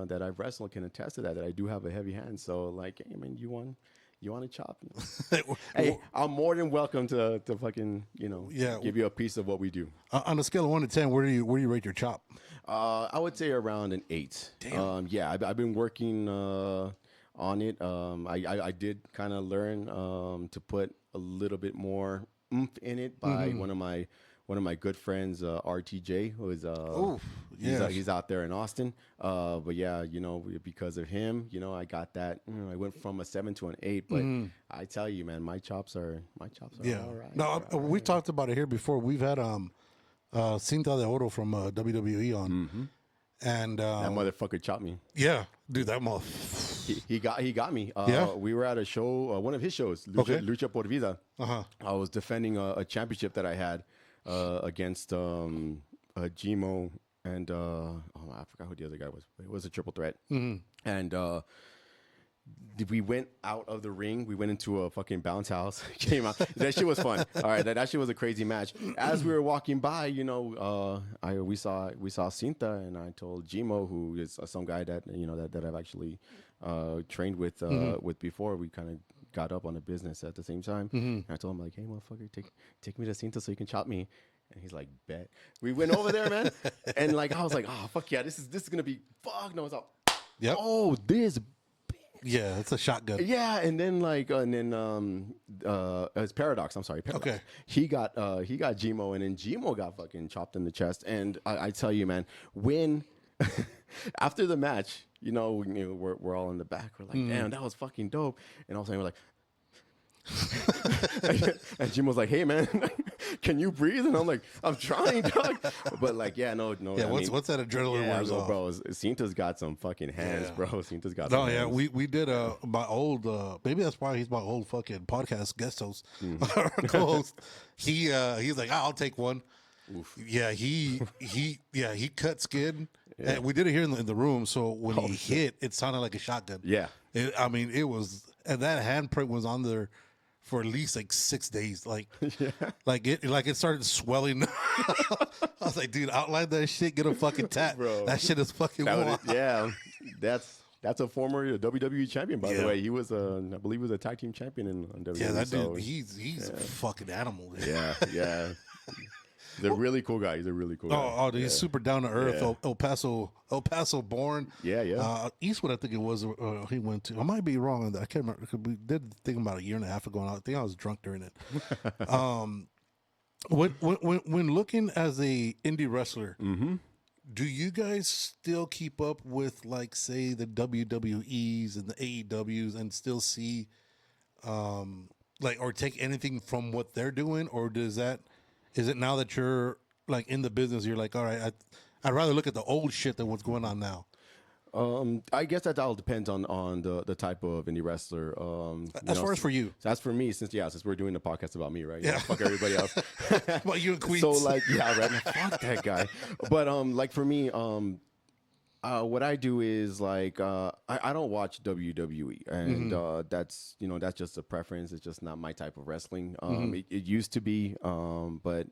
that I've wrestled can attest to that I do have a heavy hand. So like, hey, man, you want to chop? Hey, I'm more than welcome to fucking give you a piece of what we do. On a scale of 1 to 10, where do you rate your chop? I would say around an 8. Damn. I've been working on it. I did kind of learn to put a little bit more oomph in it by one of my good friends, RTJ, who is he's out there in Austin. But yeah, because of him, I got that. I went from a 7 to an 8. But I tell you, man, my chops are all right. No, we talked about it here before. We've had Cinta de Oro from WWE on, and That motherfucker chopped me. yeah, dude, that mother. He got me. Yeah? We were at a show, one of his shows, Lucha Por Vida. I was defending a championship that I had against Gmo and I forgot who the other guy was. It was a triple threat. And we went out of the ring. We went into a fucking bounce house. Came out. That shit was fun. All right, that shit was a crazy match. As we were walking by, we saw Cinta, and I told Gmo, who is some guy that that I've actually trained with before. We kind of got up on the business at the same time. And I told him like, hey, motherfucker, take me to Cinta so you can chop me. And he's like, bet. We went over there, man. And like I was like, oh fuck yeah, this is gonna be fuck. No, it's all. Yep. Oh, this. Yeah, it's a shotgun. Yeah, and then it's Paradox. I'm sorry, Paradox. Okay. He got Gmo, and then Gmo got fucking chopped in the chest. And I tell you, man, when after the match, we're all in the back. We're like, damn, that was fucking dope. And all of a sudden we're like. And Jim was like, hey man, can you breathe? And I'm like, I'm trying, dog. But like, no. Yeah, what's that adrenaline wears off? Bro, Cinta's got some fucking hands, bro. Cinta's got No, some yeah, hands. we did my old maybe that's why he's my old fucking podcast guest host, co-host. He's like, I'll take one. Oof. Yeah, he cut skin. Yeah. And we did it here in the room. So when he hit, it sounded like a shotgun. Yeah, it was, and that handprint was on there for at least like 6 days. Like, it started swelling. I was like, dude, outline that shit, get a fucking tat. Bro, that shit is fucking wild. Yeah, that's a former WWE champion, by the way. He was I believe he was a tag team champion in WWE. Yeah, that dude, he's a fucking animal. Yeah. He's a really cool guy. He's a really cool guy. Oh, dude, he's super down to earth. Yeah. El Paso born. Yeah. Eastwood, I think it was. He went to. I might be wrong on that. I can't remember. We did the thing about a year and a half ago. And I think I was drunk during it. When looking as a indie wrestler, do you guys still keep up with, like, say, the WWEs and the AEWs, and still see, or take anything from what they're doing, or is it now that you're like in the business, you're like, all right, I'd rather look at the old shit than what's going on now? I guess that all depends on the type of indie wrestler. As far as for you, so as for me, since we're doing the podcast about me, right? Yeah, fuck everybody else. Well, you and Queens. So like, yeah, right. Fuck that guy. But like for me, what I do is like I don't watch WWE, and that's just a preference. It's just not my type of wrestling. It used to be, but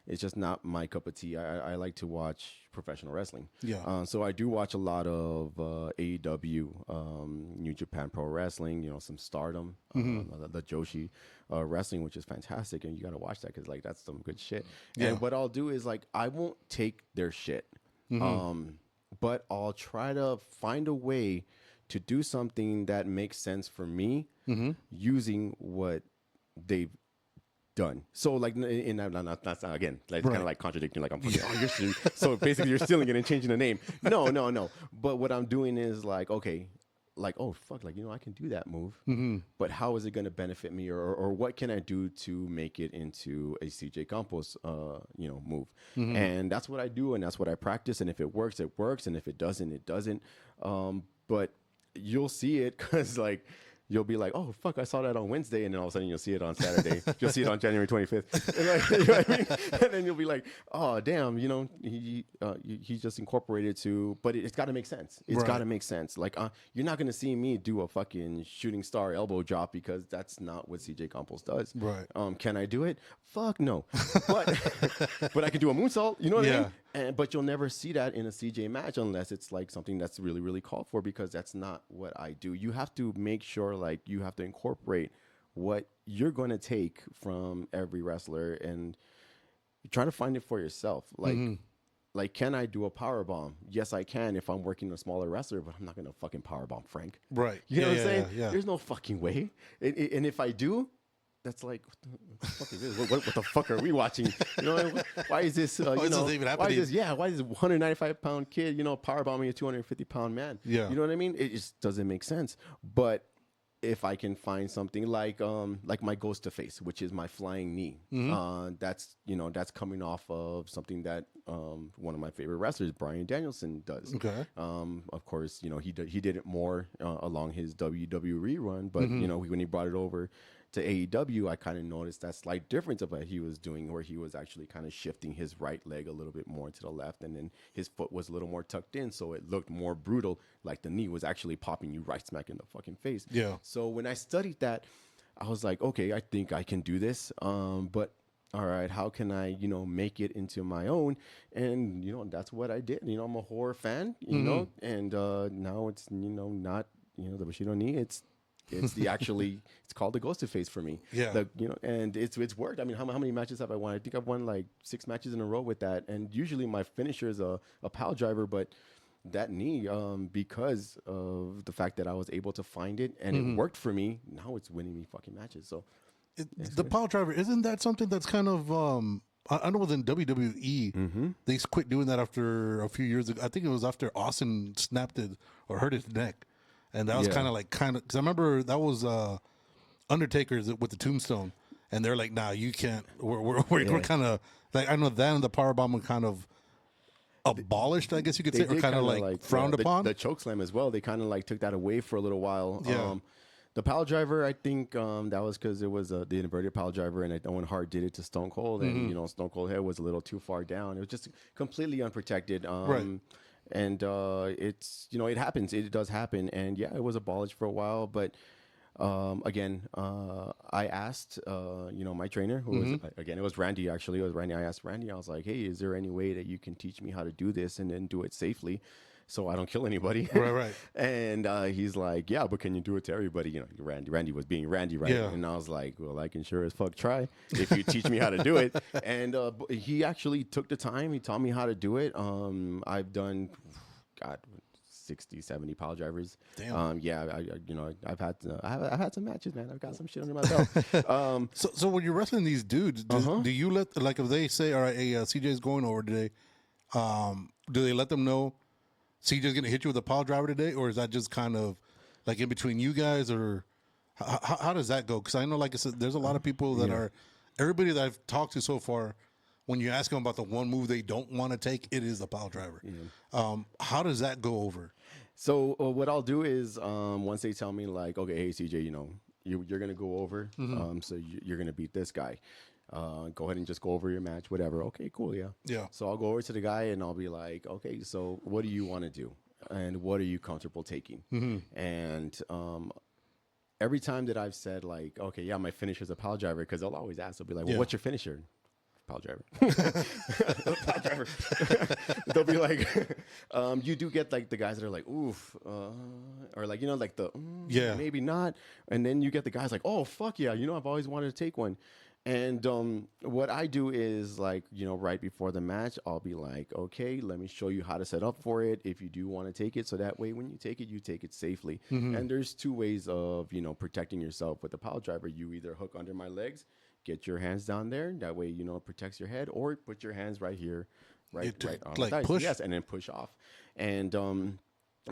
it's just not my cup of tea. I like to watch professional wrestling. Yeah. So I do watch a lot of AEW, New Japan Pro Wrestling. Some Stardom, the Joshi wrestling, which is fantastic, and you got to watch that because like that's some good shit. Yeah. And what I'll do is like I won't take their shit. but I'll try to find a way to do something that makes sense for me using what they've done. So like, that's again, like, kind of like contradicting, like I'm fucking, oh, you're stealing. So basically you're stealing it and changing the name. No. But what I'm doing is like, okay, like, oh fuck, like, I can do that move, but how is it going to benefit me, or what can I do to make it into a CJ Campos, move? And that's what I do, and that's what I practice. And if it works, it works, and if it doesn't, it doesn't. But you'll see it because like, you'll be like, oh, fuck, I saw that on Wednesday. And then all of a sudden you'll see it on Saturday. You'll see it on January 25th. And, like, you know what I mean? And then you'll be like, oh, damn, he just incorporated to, but it's got to make sense. It's got to make sense. Like, you're not going to see me do a fucking shooting star elbow drop because that's not what CJ Campos does. Right. Can I do it? Fuck no. But but I can do a moonsault. You know what I mean? But you'll never see that in a CJ match unless it's like something that's really, really called for, because that's not what I do. You have to make sure, like, you have to incorporate what you're going to take from every wrestler and try to find it for yourself. Like, can I do a power bomb? Yes, I can if I'm working a smaller wrestler, but I'm not going to fucking power bomb Frank. Right. You know what I'm saying? Yeah. There's no fucking way. And if I do, that's like, what the fuck is this? What the fuck are we watching? You know, why is this? Why is this even happening? Why is this 195-pound kid, power bombing a 250-pound man? Yeah. You know what I mean? It just doesn't make sense. But if I can find something like my ghost to face, which is my flying knee, that's coming off of something that one of my favorite wrestlers, Bryan Danielson, does. Okay. Of course, he did it more along his WWE run, but when he brought it over to AEW, I kind of noticed that slight difference of what he was doing, where he was actually kind of shifting his right leg a little bit more to the left, and then his foot was a little more tucked in, so it looked more brutal, like the knee was actually popping you right smack in the fucking face. Yeah. So when I studied that, I was like, okay, I think I can do this, but all right, how can I, make it into my own? And, that's what I did. I'm a horror fan, and now it's, not, the Bushido knee, it's the it's called the ghosted face for me. Yeah. And it's worked. I mean, how many matches have I won? I think I've won like 6 matches in a row with that. And usually my finisher is a pile driver, but that knee, because of the fact that I was able to find it and it worked for me, now it's winning me fucking matches. So the pile driver, isn't that something that's kind of I know within WWE they quit doing that after a few years ago. I think it was after Austin snapped it or hurt his neck. And that was kind of because I remember that was Undertaker's with the tombstone, and they're like, "Nah, you can't." We're kind of like, I know that and the powerbomb were kind of abolished, I guess you could say, or kind of like frowned upon. The choke slam as well. They kind of like took that away for a little while. Yeah. The pile driver, I think that was because it was the inverted pile driver, and Owen Hart did it to Stone Cold, and Stone Cold head was a little too far down. It was just completely unprotected. Right. And it's, it happens. It does happen. And yeah, it was abolished for a while. But again, I asked, my trainer, who was, again, it was Randy, actually. It was Randy. I asked Randy, I was like, hey, is there any way that you can teach me how to do this and then do it safely so I don't kill anybody? Right. And he's like, yeah, but can you do it to everybody? Randy was being Randy, right? Yeah. And I was like, well, I can sure as fuck try if you teach me how to do it. And he actually took the time. He taught me how to do it. I've done, 60, 70 pile drivers. Damn. I've had some matches, man. I've got some shit under my belt. So when you're wrestling these dudes, do you let, like, if they say, all right, hey, CJ's going over today, do they let them know CJ's going to hit you with a pile driver today, or is that just kind of like in between you guys, or how does that go? Because I know, like I said, there's a lot of people that are, everybody that I've talked to so far, when you ask them about the one move they don't want to take, it is the pile driver. How does that go over? So what I'll do is once they tell me, like, okay, hey, CJ, you're going to go over, so you're going to beat this guy. Go ahead and just go over your match, whatever. Okay, cool, yeah. So I'll go over to the guy and I'll be like, okay, so what do you want to do? And what are you comfortable taking? And every time that I've said, like, okay, yeah, my finisher is a pile driver, because they'll always ask, they'll be like, well, what's your finisher? Pile driver. Pile driver. They'll be like, you do get like the guys that are like, oof, or like, like the, maybe not. And then you get the guys like, oh, fuck yeah, I've always wanted to take one. And what I do is like, right before the match, I'll be like, okay, let me show you how to set up for it if you do want to take it. So that way, when you take it safely. And there's two ways of, protecting yourself with the pile driver. You either hook under my legs, get your hands down there. That way, it protects your head, or put your hands right here, right on like the thighs. push? Yes, and then push off. And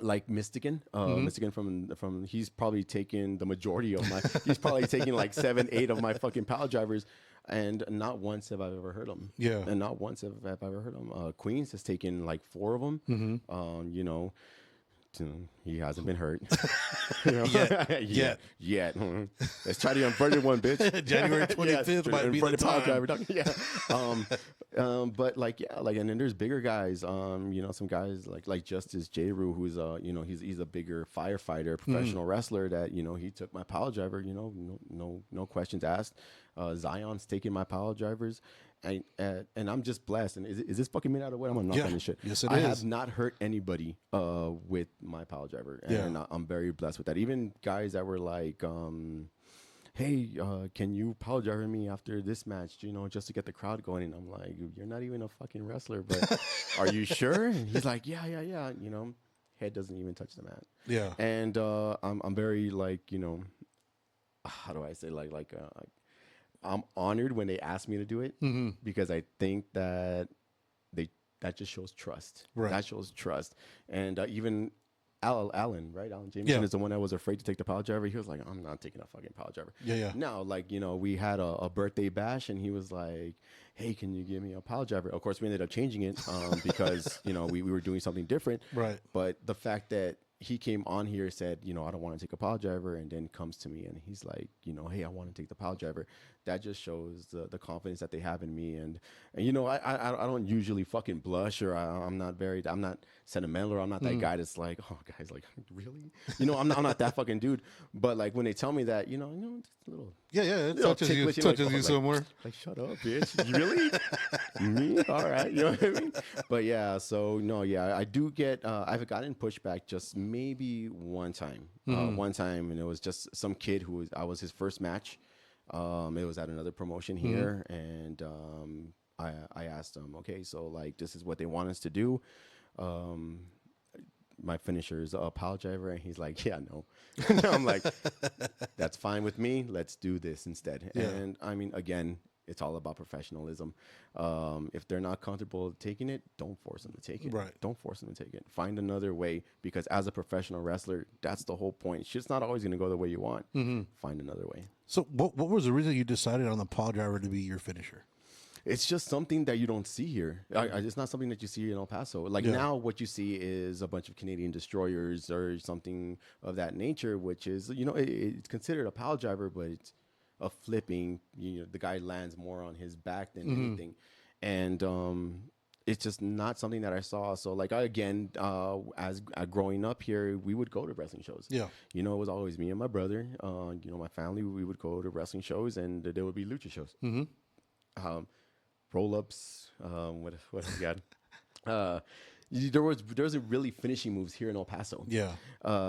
like Mystican, Mystican from he's probably taken the majority of my. He's probably taken like 7, 8 of my fucking pile drivers, and not once have I ever heard him. Yeah. And not once have I ever heard him. Queens has taken like 4 of them. He hasn't been hurt. Yet. Let's try the inverted one, bitch. January 25th might be the time. But and then there's bigger guys. Some guys like Justice Jeru, who's he's a bigger firefighter, professional wrestler. That he took my pile driver. No questions asked. Zion's taking my pile drivers. And I'm just blessed. And is this fucking made out of wood? I'm gonna knock on this shit. Yes, it I is. have not hurt anybody with my pile driver, and I'm very blessed with that. Even guys that were like, "Hey, can you pile driver me after this match? Just to get the crowd going." And I'm like, "You're not even a fucking wrestler, but are you sure?" And he's like, "Yeah." Head doesn't even touch the mat. Yeah. And I'm very like, how do I say I'm honored when they ask me to do it because I think that that just shows trust. Right. That shows trust. And even Alan, right? Alan Jameson is the one that was afraid to take the pile driver. He was like, I'm not taking a fucking pile driver. Yeah. Now, we had a birthday bash, and he was like, hey, can you give me a pile driver? Of course, we ended up changing it because, we were doing something different. Right. But the fact that he came on here, said, I don't want to take a pile driver, and then comes to me and he's like, hey, I want to take the pile driver. That just shows the confidence that they have in me. And I don't usually fucking blush, or I'm not sentimental, or I'm not that guy that's like, oh, guys, like, really? I'm not that fucking dude. But like when they tell me that, just a little. Yeah, it touches you somewhere. Like, shut up, bitch. Really? Me? All right. You know what I mean? But yeah, so no, yeah, I do get, I've gotten pushback just maybe one time. One time, and it was just some kid I was his first match. It was at another promotion here, and I asked him, okay, so like this is what they want us to do. My finisher is a pile driver, and he's like, yeah, no. I'm like, that's fine with me. Let's do this instead. Yeah. And I mean, again, it's all about professionalism. If they're not comfortable taking it, don't force them to take it. Right. Don't force them to take it. Find another way, because as a professional wrestler, that's the whole point. Shit's not always going to go the way you want. Find another way. So what was the reason you decided on the pile driver to be your finisher? It's just something that you don't see here. It's not something that you see in El Paso. Now what you see is a bunch of Canadian destroyers or something of that nature, which is, it's considered a pile driver, but it's a flipping, the guy lands more on his back than anything. And it's just not something that I saw. So as growing up here, we would go to wrestling shows. Yeah. It was always me and my brother, my family, we would go to wrestling shows, and there would be lucha shows. Roll-ups, what have we got? There was a really finishing moves here in El Paso. Yeah.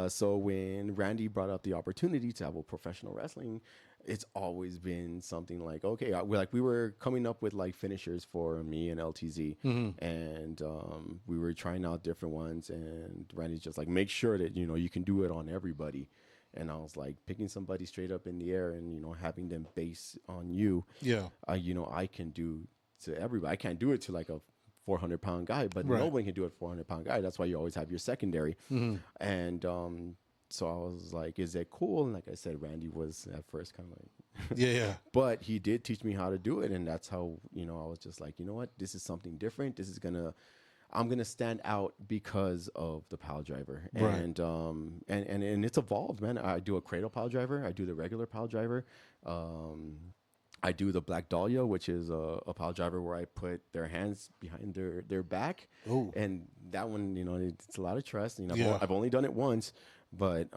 So when Randy brought up the opportunity to have a professional wrestling, it's always been something like, okay, we were coming up with like finishers for me and LTZ, and we were trying out different ones, and Randy's just like, make sure that you can do it on everybody. And I was like, picking somebody straight up in the air and having them base on you. Yeah. I can do to everybody. I can't do it to like a 400-pound guy, but nobody can do it 400-pound guy. That's why you always have your secondary. And so I was like, is that cool? And like I said, Randy was at first kind of like, yeah. But he did teach me how to do it, and that's how I was just like, you know what, this is something different. I'm gonna stand out because of the pile driver, and it's evolved, man. I do a cradle pile driver. I do the regular pile driver. I do the Black Dahlia, which is a pile driver where I put their hands behind their back. Ooh. And that one, it's a lot of trust. I've only done it once, but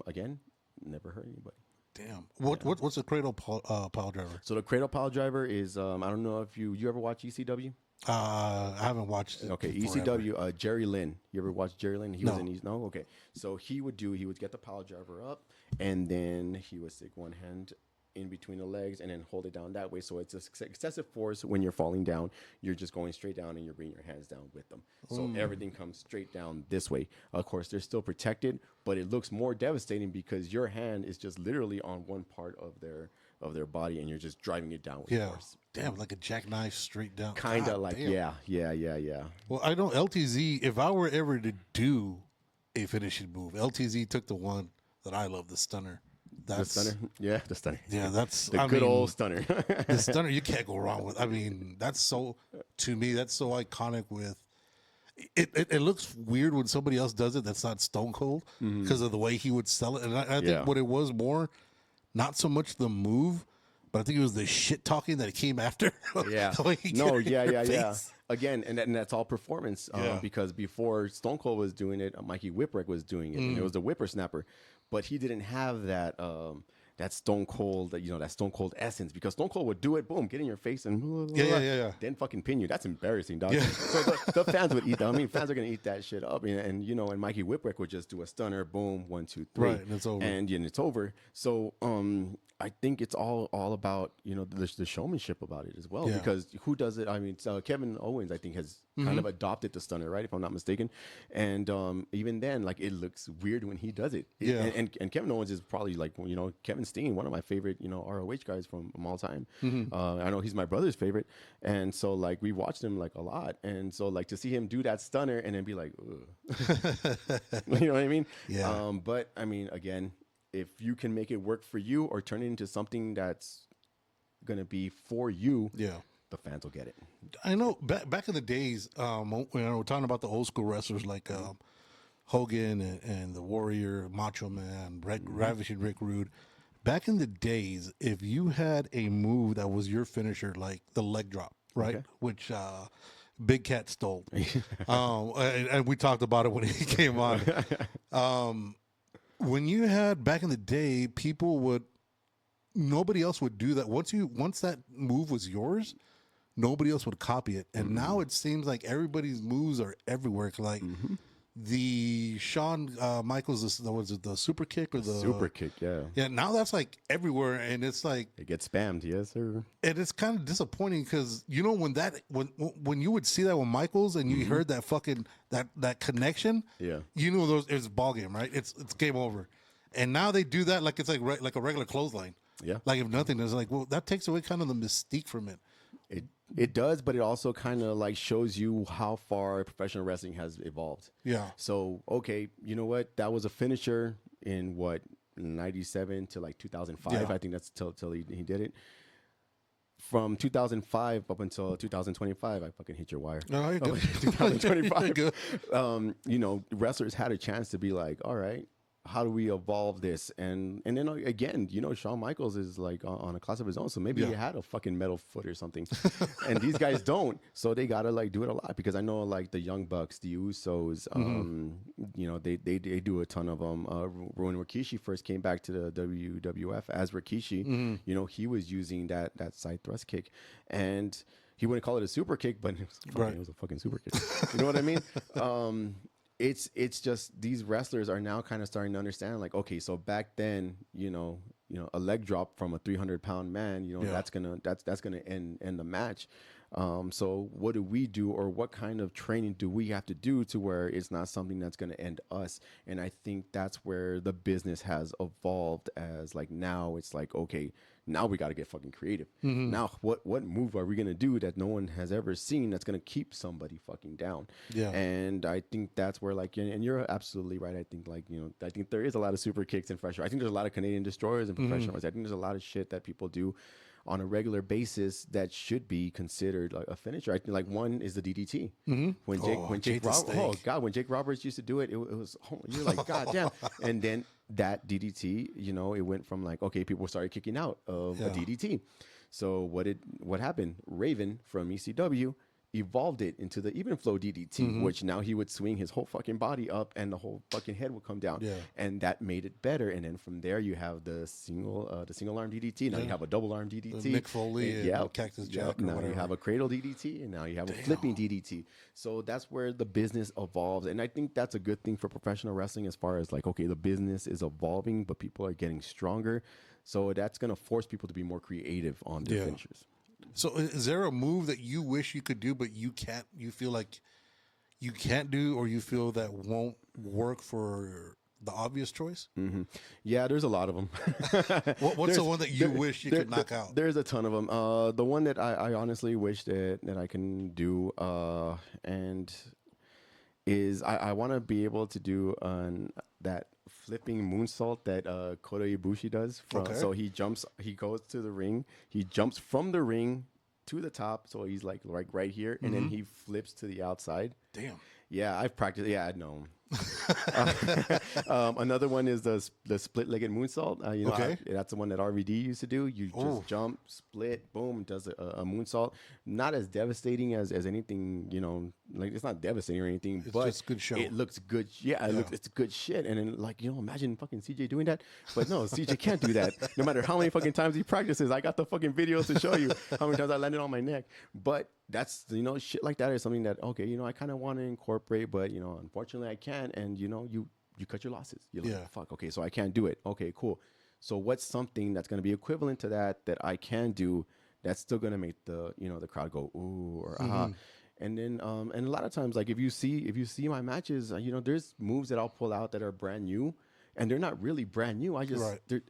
again, never hurt anybody. Damn. What's a cradle pile driver? So the cradle pile driver is, I don't know if you ever watch ECW? I haven't watched it. Okay, ECW, Jerry Lynn. You ever watch Jerry Lynn? He was in No? Okay. So he would get the pile driver up, and then he would stick one hand in between the legs and then hold it down that way. So it's excessive force when you're falling down. You're just going straight down and you're bringing your hands down with them. So everything comes straight down this way. Of course, they're still protected, but it looks more devastating because your hand is just literally on one part of their body and you're just driving it down with force. Damn, like a jackknife straight down. Kind of like, damn. yeah. Well, I know LTZ, if I were ever to do a finishing move, LTZ took the one that I love, the stunner. That's, The stunner? Yeah, the stunner. Yeah, that's the good old stunner. The stunner, you can't go wrong with. I mean, that's so, to me, that's so iconic with, it looks weird when somebody else does it that's not Stone Cold because of the way he would sell it. And I think what it was more, not so much the move, but I think it was the shit talking that came after. Yeah. Yeah. Again, and that's all performance because before Stone Cold was doing it, Mikey Whipwreck was doing it, and it was the whippersnapper, but he didn't have that that Stone Cold, that Stone Cold essence, because Stone Cold would do it, boom, get in your face and then fucking pin you. That's embarrassing, dog. Yeah. So the fans would eat that. I mean, fans are gonna eat that shit up, and Mikey Whipwreck would just do a stunner, boom, 1, 2, 3, right, and it's over. And it's over. So I think it's all about the showmanship about it as well, because who does it? I mean, Kevin Owens, I think, has kind of adopted the stunner, right? If I'm not mistaken, and even then, like, it looks weird when he does it. And Kevin Owens is probably like Kevin Steen, one of my favorite ROH guys from all time. I know he's my brother's favorite, and so like we watched him like a lot, and so like to see him do that stunner and then be like, you know what I mean? Yeah. But I mean, again, if you can make it work for you or turn it into something that's going to be for you, the fans will get it. I know back in the days, when we're talking about the old school wrestlers like Hogan and the Warrior, Macho Man, Ravishing Rick Rude. Back in the days, if you had a move that was your finisher, like the leg drop, right, which Big Cat stole, and we talked about it when he came on. When you had back in the day, nobody else would do that. Once that move was yours, nobody else would copy it. And now it seems like everybody's moves are everywhere. Like the Shawn Michaels, was it the super kick or the super kick? Yeah. Now that's like everywhere, and it's like it gets spammed. Yes, sir. And it's kind of disappointing because when you would see that with Michaels and you heard that fucking that connection, it's ball game, right? It's game over. And now they do that like it's like a regular clothesline. Yeah. Like if nothing, it's like, well, that takes away kind of the mystique from it. It does, but it also kind of like shows you how far professional wrestling has evolved. Yeah. So, okay, you know what? That was a finisher in 97 to like 2005. Yeah. I think that's till he did it. From 2005 up until 2025, I fucking hit your wire. No, you're good. 2025. You're good. Wrestlers had a chance to be like, all right, how do we evolve this? And then again, Shawn Michaels is like on a class of his own. So maybe he had a fucking metal foot or something. And these guys don't. So they got to like do it a lot, because I know like the Young Bucks, the Usos, they do a ton of them. When Rikishi first came back to the WWF as Rikishi, he was using that side thrust kick, and he wouldn't call it a super kick, but it was a fucking super kick. You know what I mean? It's just these wrestlers are now kind of starting to understand, like, okay, so back then, a leg drop from a 300-pound man, that's gonna end the match. So what do we do, or what kind of training do we have to do to where it's not something that's going to end us? And I think that's where the business has evolved, as like now it's like, okay, now we got to get fucking creative. Now what move are we going to do that no one has ever seen that's going to keep somebody fucking down? Yeah. And I think that's where, like, and you're absolutely right. I think like, I think there is a lot of super kicks and fresh. I think there's a lot of Canadian destroyers and professionals. I think there's a lot of shit that people do on a regular basis that should be considered like a finisher. I think like one is the DDT. When Jake Roberts used to do it, it was, you're like, God damn. And then that DDT, it went from like, okay, people started kicking out of a DDT. So what happened? Raven from ECW evolved it into the even flow DDT, which now he would swing his whole fucking body up and the whole fucking head would come down. Yeah. And that made it better. And then from there you have the single arm DDT. Now you have a double arm DDT. The Mick Foley and Cactus Jack. Now you have a cradle DDT, and now you have a flipping DDT. So that's where the business evolves. And I think that's a good thing for professional wrestling, as far as like, okay, the business is evolving, but people are getting stronger. So that's going to force people to be more creative on their Yeah. finishers. So is there a move that you wish you could do, but you can't? You feel like you can't do, or you feel that won't work for the obvious choice? Yeah, there's a lot of them. What's the one that you wish you could knock out? There's a ton of them. The one that I honestly wish that I can do and is I want to be able to do that flipping moonsault that Kota Ibushi does. Okay. So he goes to the ring, he jumps from the ring to the top, so he's like right here, and then he flips to the outside. Damn. Yeah, I've practiced. Yeah, I know. Another one is the split-legged moonsault. Okay. That's the one that RVD used to do. You just jump, split, boom, does a moonsault. Not as devastating as anything, like it's not devastating or anything, but just good show. it looks good. Yeah, it's good shit. And then imagine fucking CJ doing that. But no, CJ can't do that. No matter how many fucking times he practices, I got the fucking videos to show you how many times I landed on my neck. But that's, shit like that is something that, okay, I kind of want to incorporate, but, unfortunately I can't. And, you cut your losses. You're like, fuck, okay, so I can't do it. Okay, cool. So what's something that's going to be equivalent to that I can do that's still going to make the, the crowd go, ooh, or ah. And then, and a lot of times, like if you see my matches, there's moves that I'll pull out that are brand new, and they're not really brand new.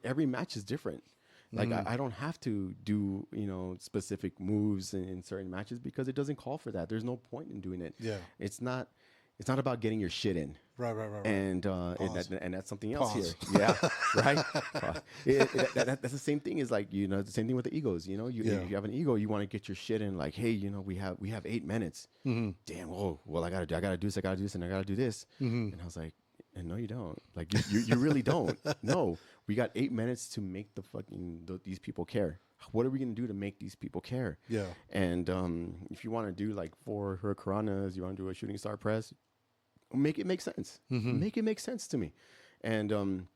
Every match is different. Like I don't have to do specific moves in certain matches because it doesn't call for that. There's no point in doing it. Yeah, it's not about getting your shit in. Right. And that's something else here. Yeah, right. That's the same thing as like the same thing with the egos. You have an ego, you want to get your shit in. Like, hey, we have 8 minutes. Damn. Whoa. Well, I gotta do this. I gotta do this, and I gotta do this. And I was like, and no, you don't. Like you really don't. No, we got 8 minutes to make these people care. What are we gonna do to make these people care? Yeah. And if you want to do like 4 hurricanranas, you want to do a shooting star press, make it make sense. Make it make sense to me. And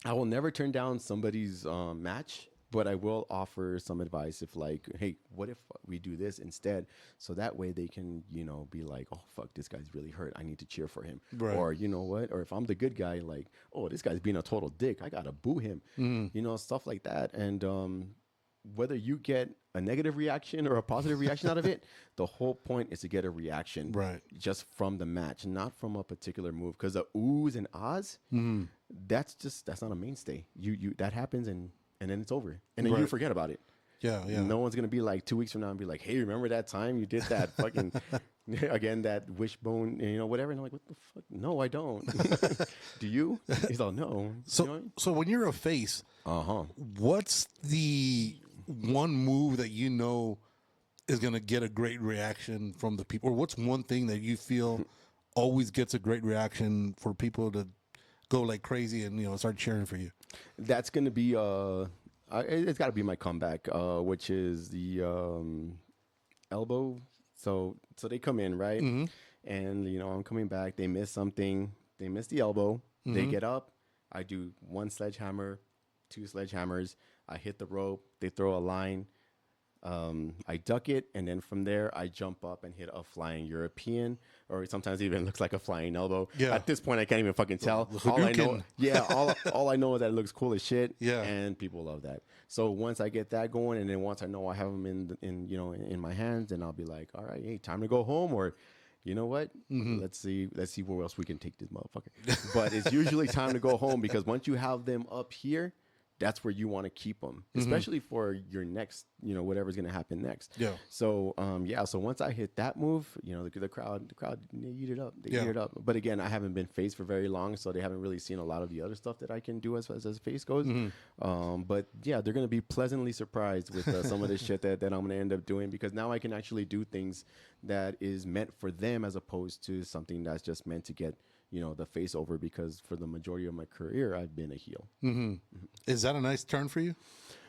I will never turn down somebody's match, but I will offer some advice if like, hey, what if we do this instead? So that way they can, be like, oh, fuck, this guy's really hurt. I need to cheer for him. Right. Or you know what? Or if I'm the good guy, like, oh, this guy's being a total dick. I got to boo him. Stuff like that. And whether you get a negative reaction or a positive reaction out of it, the whole point is to get a reaction just from the match, not from a particular move. Because the oohs and ahs, that's not a mainstay. You that happens and then it's over. And then you forget about it. Yeah. No one's going to be like 2 weeks from now and be like, hey, remember that time you did that fucking, again, that wishbone, whatever. And I'm like, what the fuck? No, I don't. Do you? He's all, no. So when you're a face, what's the one move that is going to get a great reaction from the people? Or what's one thing that you feel always gets a great reaction for people to go like crazy and, start cheering for you? That's going to be, it's got to be my comeback, which is the elbow. So they come in, right? And, I'm coming back. They miss something. They miss the elbow. They get up. I do 1 sledgehammer, 2 sledgehammers. I hit the rope. They throw a line. I duck it, and then from there I jump up and hit a flying European, or sometimes it even looks like a flying elbow. Yeah. At this point, I can't even fucking tell. All I know, all I know is that it looks cool as shit. Yeah. And people love that. So once I get that going, and then once I know I have them in my hands, then I'll be like, all right, hey, time to go home, or you know what? Let's see where else we can take this motherfucker. But it's usually time to go home because once you have them up here, that's where you want to keep them, especially for your next, whatever's going to happen next. Yeah. So, so once I hit that move, the crowd, they eat it up. They eat it up. But again, I haven't been face for very long, so they haven't really seen a lot of the other stuff that I can do as face goes. But yeah, they're going to be pleasantly surprised with some of the shit that I'm going to end up doing, because now I can actually do things that is meant for them as opposed to something that's just meant to get the face over, because for the majority of my career, I've been a heel. Is that a nice turn for you?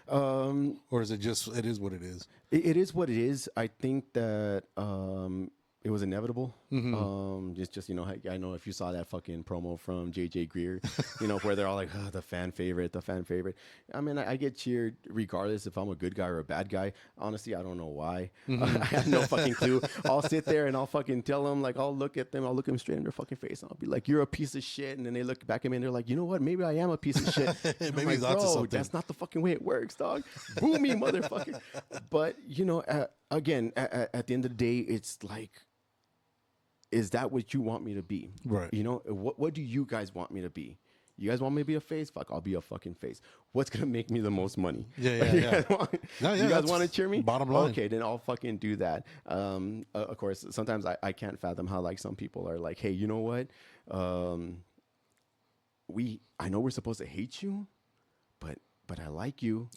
Or is it just, it is what it is? It is what it is. I think that it was inevitable. Just I know if you saw that fucking promo from JJ Greer, where they're all like, oh, the fan favorite. I mean, I get cheered regardless if I'm a good guy or a bad guy. Honestly, I don't know why. I have no fucking clue. I'll sit there and I'll fucking tell them, like, I'll look at them straight in their fucking face, and I'll be like, you're a piece of shit. And then they look back at me and they're like, you know what? Maybe I am a piece of shit. Maybe I'm like, he's onto bro, something. that's not the fucking way it works, dog. Boo me, motherfucker. But again, at the end of the day, it's like, is that what you want me to be? Right. What do you guys want me to be? You guys want me to be a face? Fuck, I'll be a fucking face. What's going to make me the most money? Yeah. You guys want to cheer me? Bottom line. Okay, then I'll fucking do that. Of course, sometimes I can't fathom how, like, some people are like, hey, you know what? I know we're supposed to hate you, but I like you.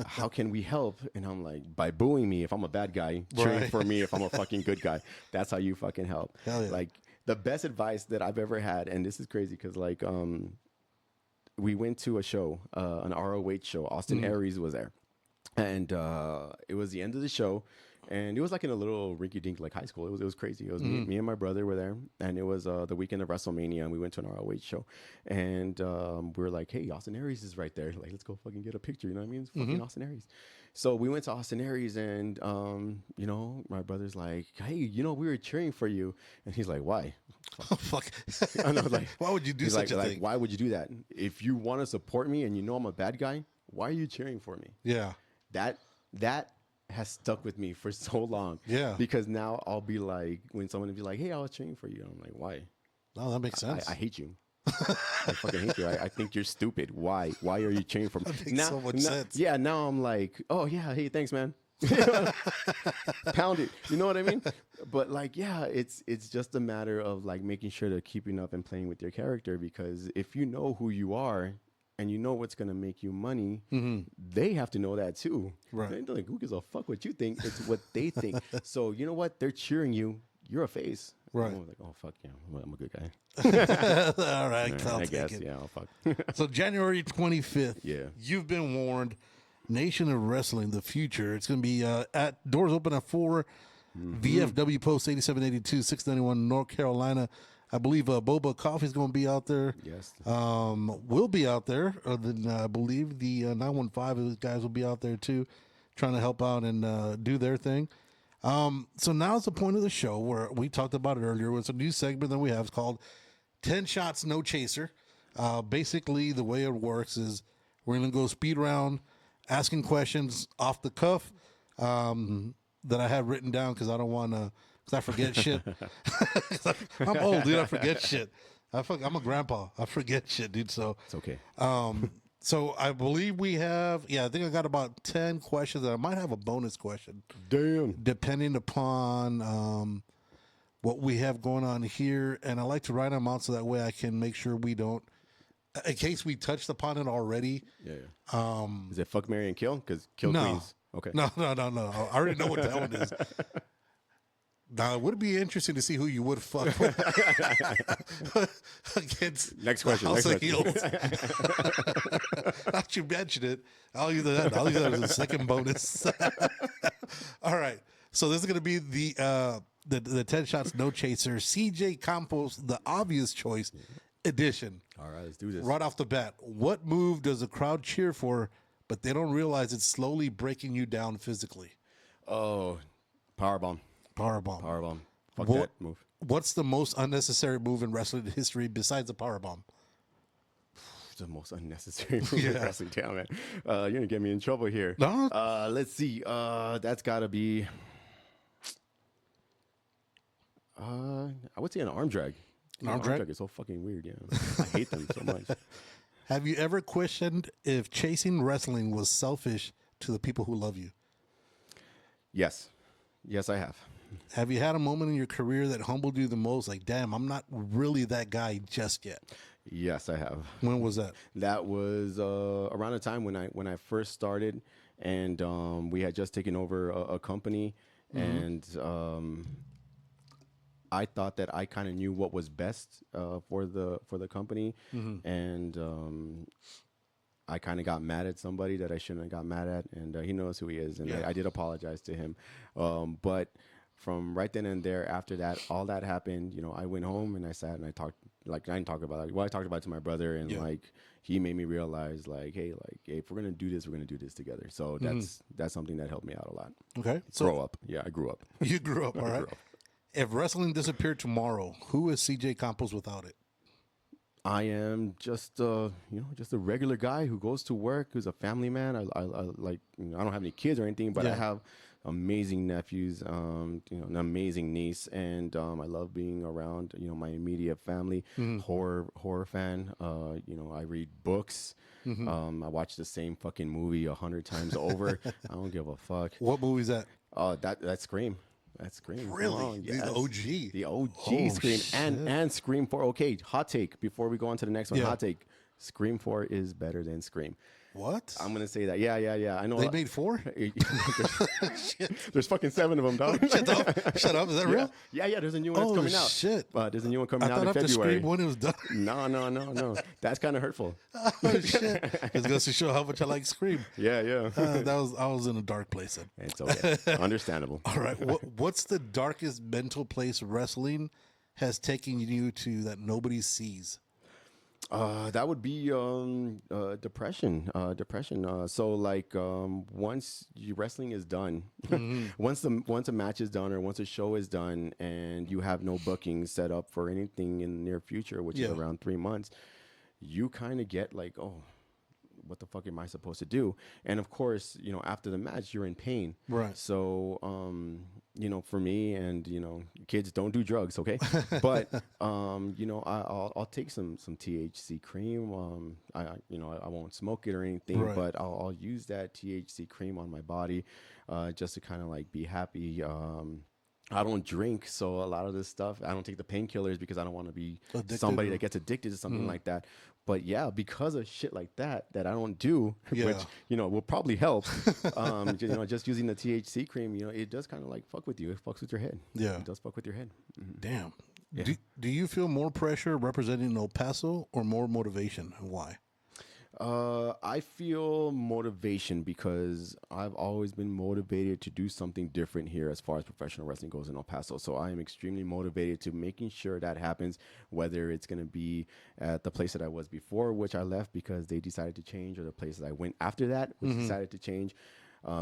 How can we help? And I'm like, by booing me if I'm a bad guy, cheering for me if I'm a fucking good guy. That's how you fucking help. Hell yeah. Like, the best advice that I've ever had, and this is crazy because, like, we went to a show, an ROH show. Austin Aries was there. And it was the end of the show. And it was like in a little rinky-dink, like, high school. It was crazy. It was me and my brother were there, and it was the weekend of WrestleMania, and we went to an ROH show, and we were like, "Hey, Austin Aries is right there. Like, let's go fucking get a picture." You know what I mean? It's fucking Austin Aries. So we went to Austin Aries, and my brother's like, "Hey, we were cheering for you," and he's like, "Why?" Oh, fuck. And I was like, why would you do such a thing? Why would you do that? If you want to support me and you know I'm a bad guy, why are you cheering for me? Yeah. That has stuck with me for so long. Yeah. Because now I'll be like, when someone will be like, hey, I was cheering for you. I'm like, why? No, that makes sense. I hate you. I fucking hate you. I think you're stupid. Why? Why are you cheering for me? That makes so much sense. Yeah, now I'm like, oh, yeah, hey, thanks, man. Pound it. You know what I mean? But, like, yeah, it's just a matter of, like, making sure to keeping up and playing with your character, because if you know who you are and you know what's going to make you money, they have to know that too. Right. They're like, who gives a fuck what you think? It's what they think. So, you know what? They're cheering you. You're a face. Right. I'm like, oh, fuck yeah. I'm a good guy. All right. I guess. Yeah, oh, fuck. So January 25th. Yeah. You've been warned. Nation of Wrestling, the future. It's going to be at doors open at 4. VFW Post 8782, 691 North Carolina. I believe Boba Coffee's going to be out there. Yes. We'll be out there. Then I believe the 915 guys will be out there too, trying to help out and do their thing. So now's the point of the show where we talked about it earlier. It's a new segment that we have. It's called 10 Shots, No Chaser. Basically, the way it works is we're going to go speed round, asking questions off the cuff that I have written down because I don't want to. Because I forget shit. I'm old, dude. I forget shit. I'm a grandpa. I forget shit, dude. So It's okay. so I believe we have. Yeah, I think I got about 10 questions. I might have a bonus question. Damn. Depending upon what we have going on here, and I like to write them out so that way I can make sure we don't. In case we touched upon it already. Yeah. Is it fuck, marry, and kill? Because kill No. queens. Okay. No. I already know what that one is. Now, it would be interesting to see who you would fuck against Next question. House Next of question. Heels. Now that you mentioned it, I'll use that. I'll use that as a second bonus. All right. So this is going to be the 10 Shots No Chaser CJ Campos, the obvious choice edition. All right, let's do this. Right off the bat, what move does the crowd cheer for, but they don't realize it's slowly breaking you down physically? Oh, powerbomb. Powerbomb. Powerbomb. Fuck What- that move. What's the most unnecessary move in wrestling history besides the powerbomb? The most unnecessary move in wrestling. Damn, man. You're going to get me in trouble here. No. Let's see. That's got to be... I would say an arm drag. An arm drag? is so fucking weird, yeah. I hate them so much. Have you ever questioned if chasing wrestling was selfish to the people who love you? Yes. Yes, I have. Have you had a moment in your career that humbled you the most? Like, damn, I'm not really that guy just yet. Yes, I have. When was that? That was around the time when I first started, and we had just taken over a company, and I thought that I kind of knew what was best for the company, and I kind of got mad at somebody that I shouldn't have got mad at, and he knows who he is, and I did apologize to him, but from right then and there, after that, all that happened, you know, I went home and I sat and I talked, like, I didn't talk about it. Well, I talked about it to my brother, and like, he made me realize, like, hey, if we're going to do this, we're going to do this together. So that's something that helped me out a lot. Okay. Grow up. Yeah, I grew up. You grew up, all right. grew up. If wrestling disappeared tomorrow, who is CJ Campos without it? I am just, just a regular guy who goes to work, who's a family man. I like, you know, I don't have any kids or anything, but I have amazing nephews, an amazing niece, and I love being around, you know, my immediate family. Horror fan. I read books. I watch the same fucking movie 100 times over. I don't give a fuck. What movie is that? That's Scream. That's Scream. Really? Yes. The OG. The OG Oh, Scream. shit. And Scream 4. Okay, hot take. Before we go on to the next one, hot take. Scream 4 is better than Scream. What? I'm going to say that. Yeah. I know. They made 4? There's fucking 7 of them, dog. Shut up. Is that real? Yeah. There's a new one that's coming out. Shit. There's a new one coming I out thought in after February. Scream 1 it was done. No. That's kind of hurtful. Oh, shit. It goes to show how much I like Scream. Yeah. I was in a dark place then. It's okay. Understandable. All right. What's the darkest mental place wrestling has taken you to that nobody sees? That would be depression. So like once your wrestling is done, once a match is done or once a show is done, and you have no bookings set up for anything in the near future, which is around 3 months, you kind of get like, oh, what the fuck am I supposed to do? And of course, you know, after the match, you're in pain. Right. So, for me, and kids, don't do drugs, okay? But I'll take some THC cream. I won't smoke it or anything, Right. but I'll use that THC cream on my body, just to kind of like be happy. I don't drink, so a lot of this stuff, I don't take the painkillers because I don't want to be somebody that gets addicted to something like that. But yeah, because of shit like that I don't do, which will probably help. Just using the THC cream, it does kind of like fuck with you. It fucks with your head. Yeah, it does fuck with your head. Mm-hmm. Damn. Yeah. Do you feel more pressure representing El Paso or more motivation, and why? I feel motivation because I've always been motivated to do something different here as far as professional wrestling goes in El Paso. So I am extremely motivated to making sure that happens, whether it's going to be at the place that I was before, which I left because they decided to change, or the place that I went after that, which decided to change.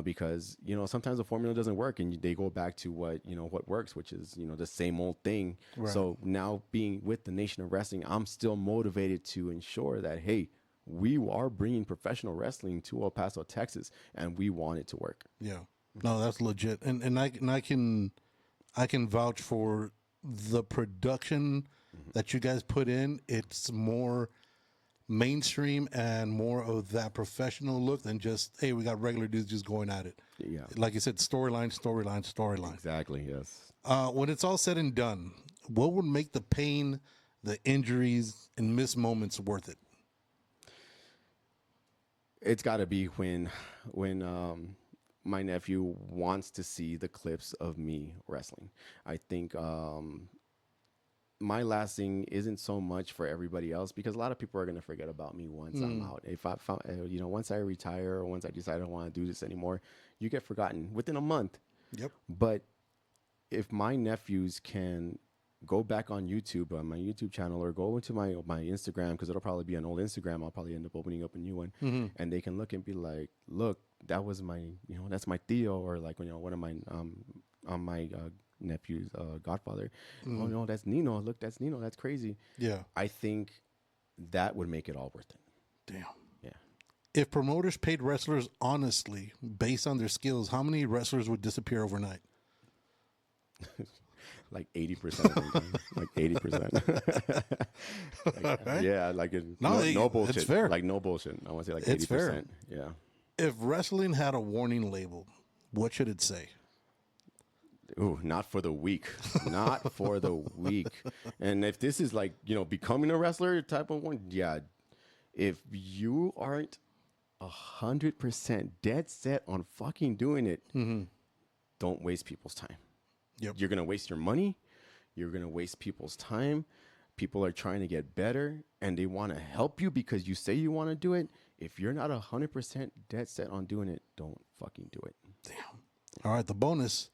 Because, sometimes the formula doesn't work and they go back to what works, which is, the same old thing. Right. So now being with the Nation of Wrestling, I'm still motivated to ensure that, hey, we are bringing professional wrestling to El Paso, Texas, and we want it to work. Yeah, no, that's legit, and I can vouch for the production that you guys put in. It's more mainstream and more of that professional look than just, hey, we got regular dudes just going at it. Yeah, like you said, storyline. Exactly. Yes. When it's all said and done, what would make the pain, the injuries, and missed moments worth it? It's got to be when my nephew wants to see the clips of me wrestling. I think my last thing isn't so much for everybody else, because a lot of people are going to forget about me once I'm out. If I found, once I retire or once I decide I don't want to do this anymore, you get forgotten within a month. Yep. But if my nephews can go back on YouTube, on my YouTube channel, or go into my Instagram, because it'll probably be an old Instagram. I'll probably end up opening up a new one, and they can look and be like, "Look, that was my, that's my Theo," or like, one of my my nephew's godfather. Oh no, that's Nino. Look, that's Nino. That's crazy. Yeah, I think that would make it all worth it. Damn. Yeah. If promoters paid wrestlers honestly based on their skills, how many wrestlers would disappear overnight? Like 80% of them, like 80%. Right? Yeah, like no bullshit. It's fair. Like no bullshit. I want to say like 80%. It's fair. Yeah. If wrestling had a warning label, what should it say? Ooh, not for the weak. Not for the weak. And if this is like, becoming a wrestler type of one, yeah. If you aren't 100% dead set on fucking doing it, don't waste people's time. Yep. You're going to waste your money. You're going to waste people's time. People are trying to get better, and they want to help you because you say you want to do it. If you're not 100% dead set on doing it, don't fucking do it. Damn. All right, the bonus.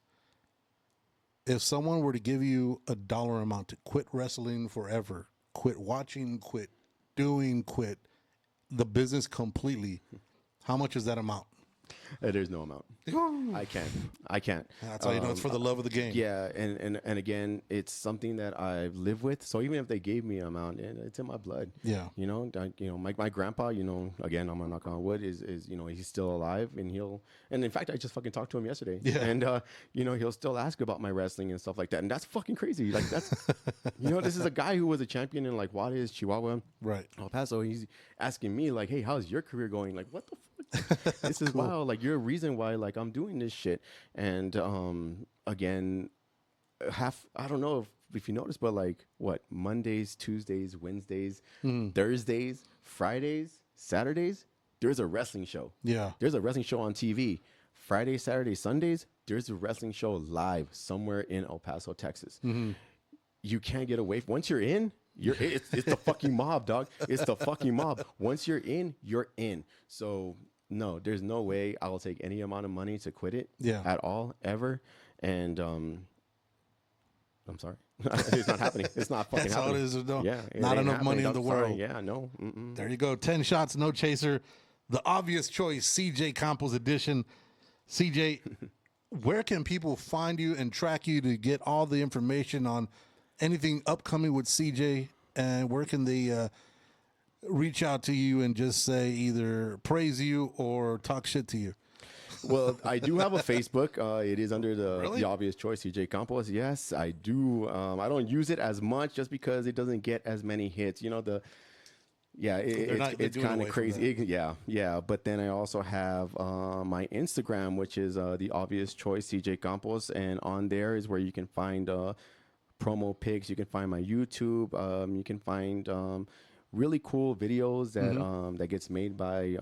if someone were to give you a dollar amount to quit wrestling forever, quit watching, quit doing, quit the business completely, how much is that amount? There's no amount. I can't. That's how you know it's for the love of the game. Yeah, and again, it's something that I live with. So even if they gave me an amount, it's in my blood. Yeah. You know, my grandpa, again, I'm gonna knock on wood, is he's still alive, and in fact, I just fucking talked to him yesterday. Yeah. And he'll still ask about my wrestling and stuff like that, and that's fucking crazy. Like that's, this is a guy who was a champion in like Juarez, Chihuahua, Right. El Paso. He's asking me like, hey, how's your career going? Like, what the fuck? This is wild. Like, you're a reason why like I'm doing this shit. And again, I don't know if you noticed, but like what, Mondays, Tuesdays, Wednesdays, Thursdays, Fridays, Saturdays, there's a wrestling show. Yeah. There's a wrestling show on TV. Friday, Saturday, Sundays, there's a wrestling show live somewhere in El Paso, Texas. You can't get away. Once you're in, it's the fucking mob, dog. It's the fucking mob. Once you're in, you're in. So no, there's no way I will take any amount of money to quit it at all, ever. And I'm sorry. It's not happening. It's not fucking That's happening. all it is. No, Yeah, it not ain't enough money in happening, the dog. world. Sorry. Yeah, no. Mm-mm. There you go. 10 shots, no chaser. The obvious choice, CJ Campos edition. CJ, where can people find you and track you to get all the information on anything upcoming with CJ? And where can they reach out to you and just say either praise you or talk shit to you? Well, I do have a Facebook. It is under Really? the obvious choice, CJ Campos. Yes, I do. I don't use it as much just because it doesn't get as many hits. It's kind of crazy. Yeah. But then I also have my Instagram, which is the obvious choice, CJ Campos, and on there is where you can find promo pics. You can find my YouTube. You can find really cool videos that that gets made by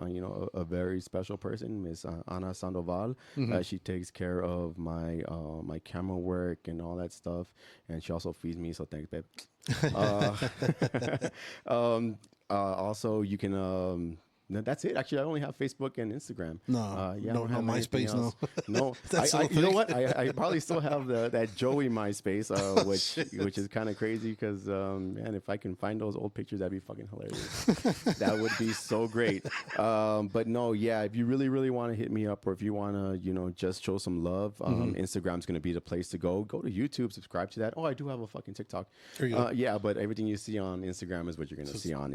a very special person, Miss Ana Sandoval. She takes care of my my camera work and all that stuff, and she also feeds me. So thanks, babe. Also, you can. No, that's it. Actually, I only have Facebook and Instagram. No, yeah, no, I don't have anything MySpace, else. No. That's so You know fake. what? I probably still have that Joey MySpace, which is kind of crazy because man, if I can find those old pictures, that'd be fucking hilarious. That would be so great. But no, yeah, if you really want to hit me up, or if you want to just show some love, Instagram's gonna be the place to go. Go to YouTube, subscribe to that. Oh, I do have a fucking TikTok. There you go. Yeah, but everything you see on Instagram is what you're gonna see on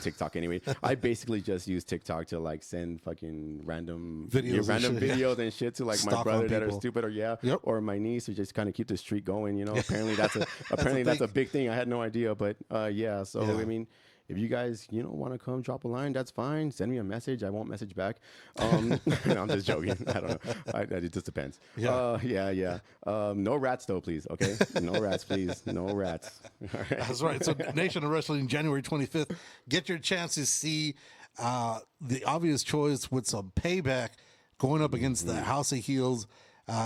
TikTok anyway. I basically just use TikTok to like send fucking random videos and shit to like my Stalk brother on that are people. stupid, or Yep. or my niece, to just kind of keep the streak going. Apparently that's a big thing. I had no idea, but yeah. So Yeah. I mean, if you guys want to come drop a line, that's fine. Send me a message. I won't message back. No, I'm just joking. I don't know. It just depends. Yeah. Yeah. No rats though, please. Okay, no rats, please. No rats. All right. That's right. So Nation of Wrestling, January 25th. Get your chance to see the obvious choice with some payback going up against the House of Heels.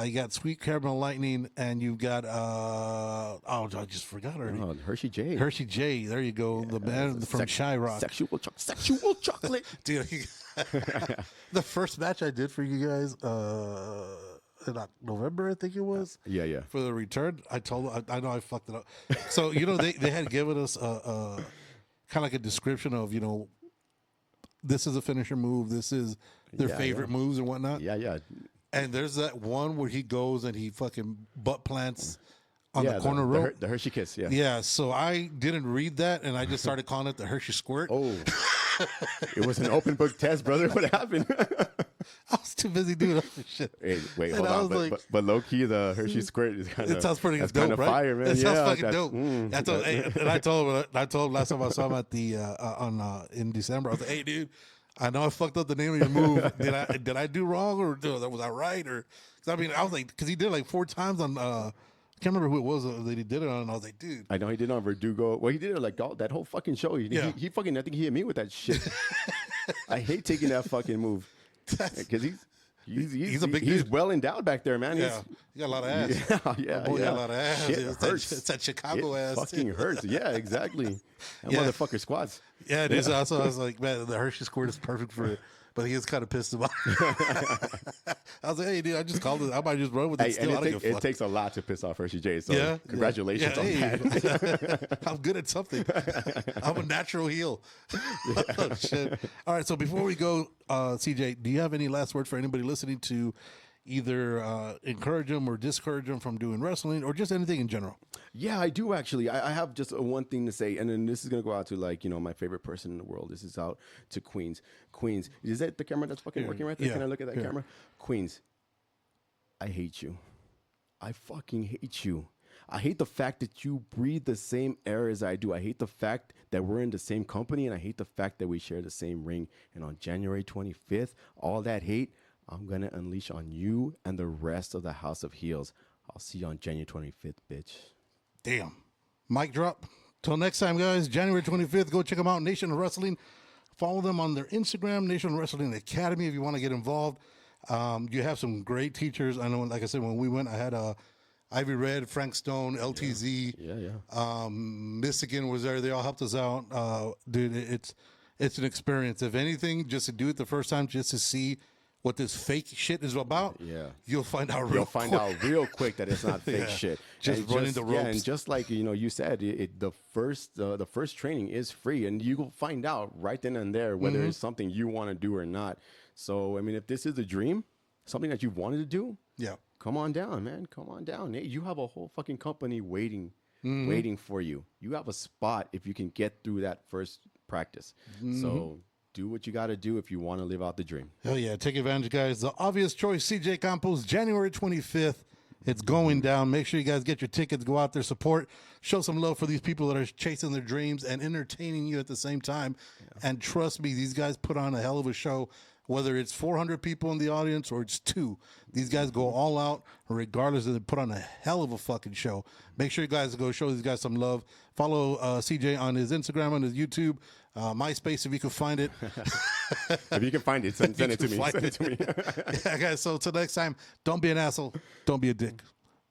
You got Sweet Caramel Lightning, and you've got I just forgot already. Oh, Hershey J. Hershey J. There you go. The man from Shy Rock. Sexual chocolate. Dude, the first match I did for you guys in November, I think it was. Yeah. For the return, I know I fucked it up. So they had given us a kind of like a description of this is a finisher move. This is their favorite moves and whatnot. Yeah. And there's that one where he goes and he fucking butt plants on the corner rope. The Hershey Kiss, yeah. Yeah, so I didn't read that, and I just started calling it the Hershey Squirt. Oh, it was an open book test, brother. What happened? I was too busy doing other shit. Hey, wait, And hold I on. was But low key, the Hershey Squirt is kind of. It sounds pretty that's dope, kind of right? fire, man. It sounds Yeah, fucking that's- dope. And I told him last time I saw him at the in December. I was like, "Hey, dude, I know I fucked up the name of your move. Did I do wrong, or was I right? Or cause I was like, because he did it like 4 times on. I can't remember who it was that he did it on. And I was like, dude. I know he did it on Verdugo. Well, he did it like that whole fucking show. He fucking, I think he hit me with that shit. I hate taking that fucking move because he's a big dude. He's well endowed back there, man. Yeah, he got a lot of ass. Yeah. Boy, got a lot of ass. Shit It's hurts. that, it's that Chicago it ass. fucking too. hurts. Yeah, exactly. That Yeah. motherfucker squats. Yeah, it is. Also, I was like, man, the Hershey Squirt is perfect for it. but he was kind of pissed about it. I was like, hey, dude, I just called it. I might just run with it Hey, still. I don't give a it fuck. takes a lot to piss off Hershey J. So Yeah, congratulations on hey, that. I'm good at something. I'm a natural heel. Oh, shit. All right, so before we go, CJ, do you have any last words for anybody listening to either encourage them or discourage them from doing wrestling or just anything in general? Yeah, I do actually. I have just one thing to say, and then this is gonna go out to my favorite person in the world. This is out to Queens. Queens, is that the camera that's fucking working right there? Yeah. Can I look at that camera? Queens, I hate you. I fucking hate you. I hate the fact that you breathe the same air as I do. I hate the fact that we're in the same company, and I hate the fact that we share the same ring. And on January 25th, all that hate, I'm going to unleash on you and the rest of the House of Heels. I'll see you on January 25th, bitch. Damn. Mic drop. Till next time, guys. January 25th. Go check them out. Nation of Wrestling. Follow them on their Instagram, Nation of Wrestling Academy, if you want to get involved. You have some great teachers. I know, like I said, when we went, I had Ivy Red, Frank Stone, LTZ. Yeah. Michigan was there. They all helped us out. Dude, it's an experience. If anything, just to do it the first time, just to see what this fake shit is about, you'll find out real quick that it's not fake shit. Just running the ropes. Yeah, and just like you said, the first training is free, and you will find out right then and there whether it's something you want to do or not. So I mean, if this is a dream, something that you've wanted to do, come on down, man. Come on down. Hey, you have a whole fucking company waiting for you. You have a spot if you can get through that first practice. So do what you got to do if you want to live out the dream. Hell yeah. Take advantage, guys. The obvious choice, CJ Campos, January 25th. It's going down. Make sure you guys get your tickets. Go out there, support. Show some love for these people that are chasing their dreams and entertaining you at the same time. And trust me, these guys put on a hell of a show. Whether it's 400 people in the audience or it's 2, these guys go all out, regardless of they put on a hell of a fucking show. Make sure you guys go show these guys some love. Follow CJ on his Instagram, on his YouTube, MySpace if you can find it. If you can find it, send it to me. Send it to me. Yeah, guys. So till next time, don't be an asshole. Don't be a dick.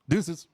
Deuces.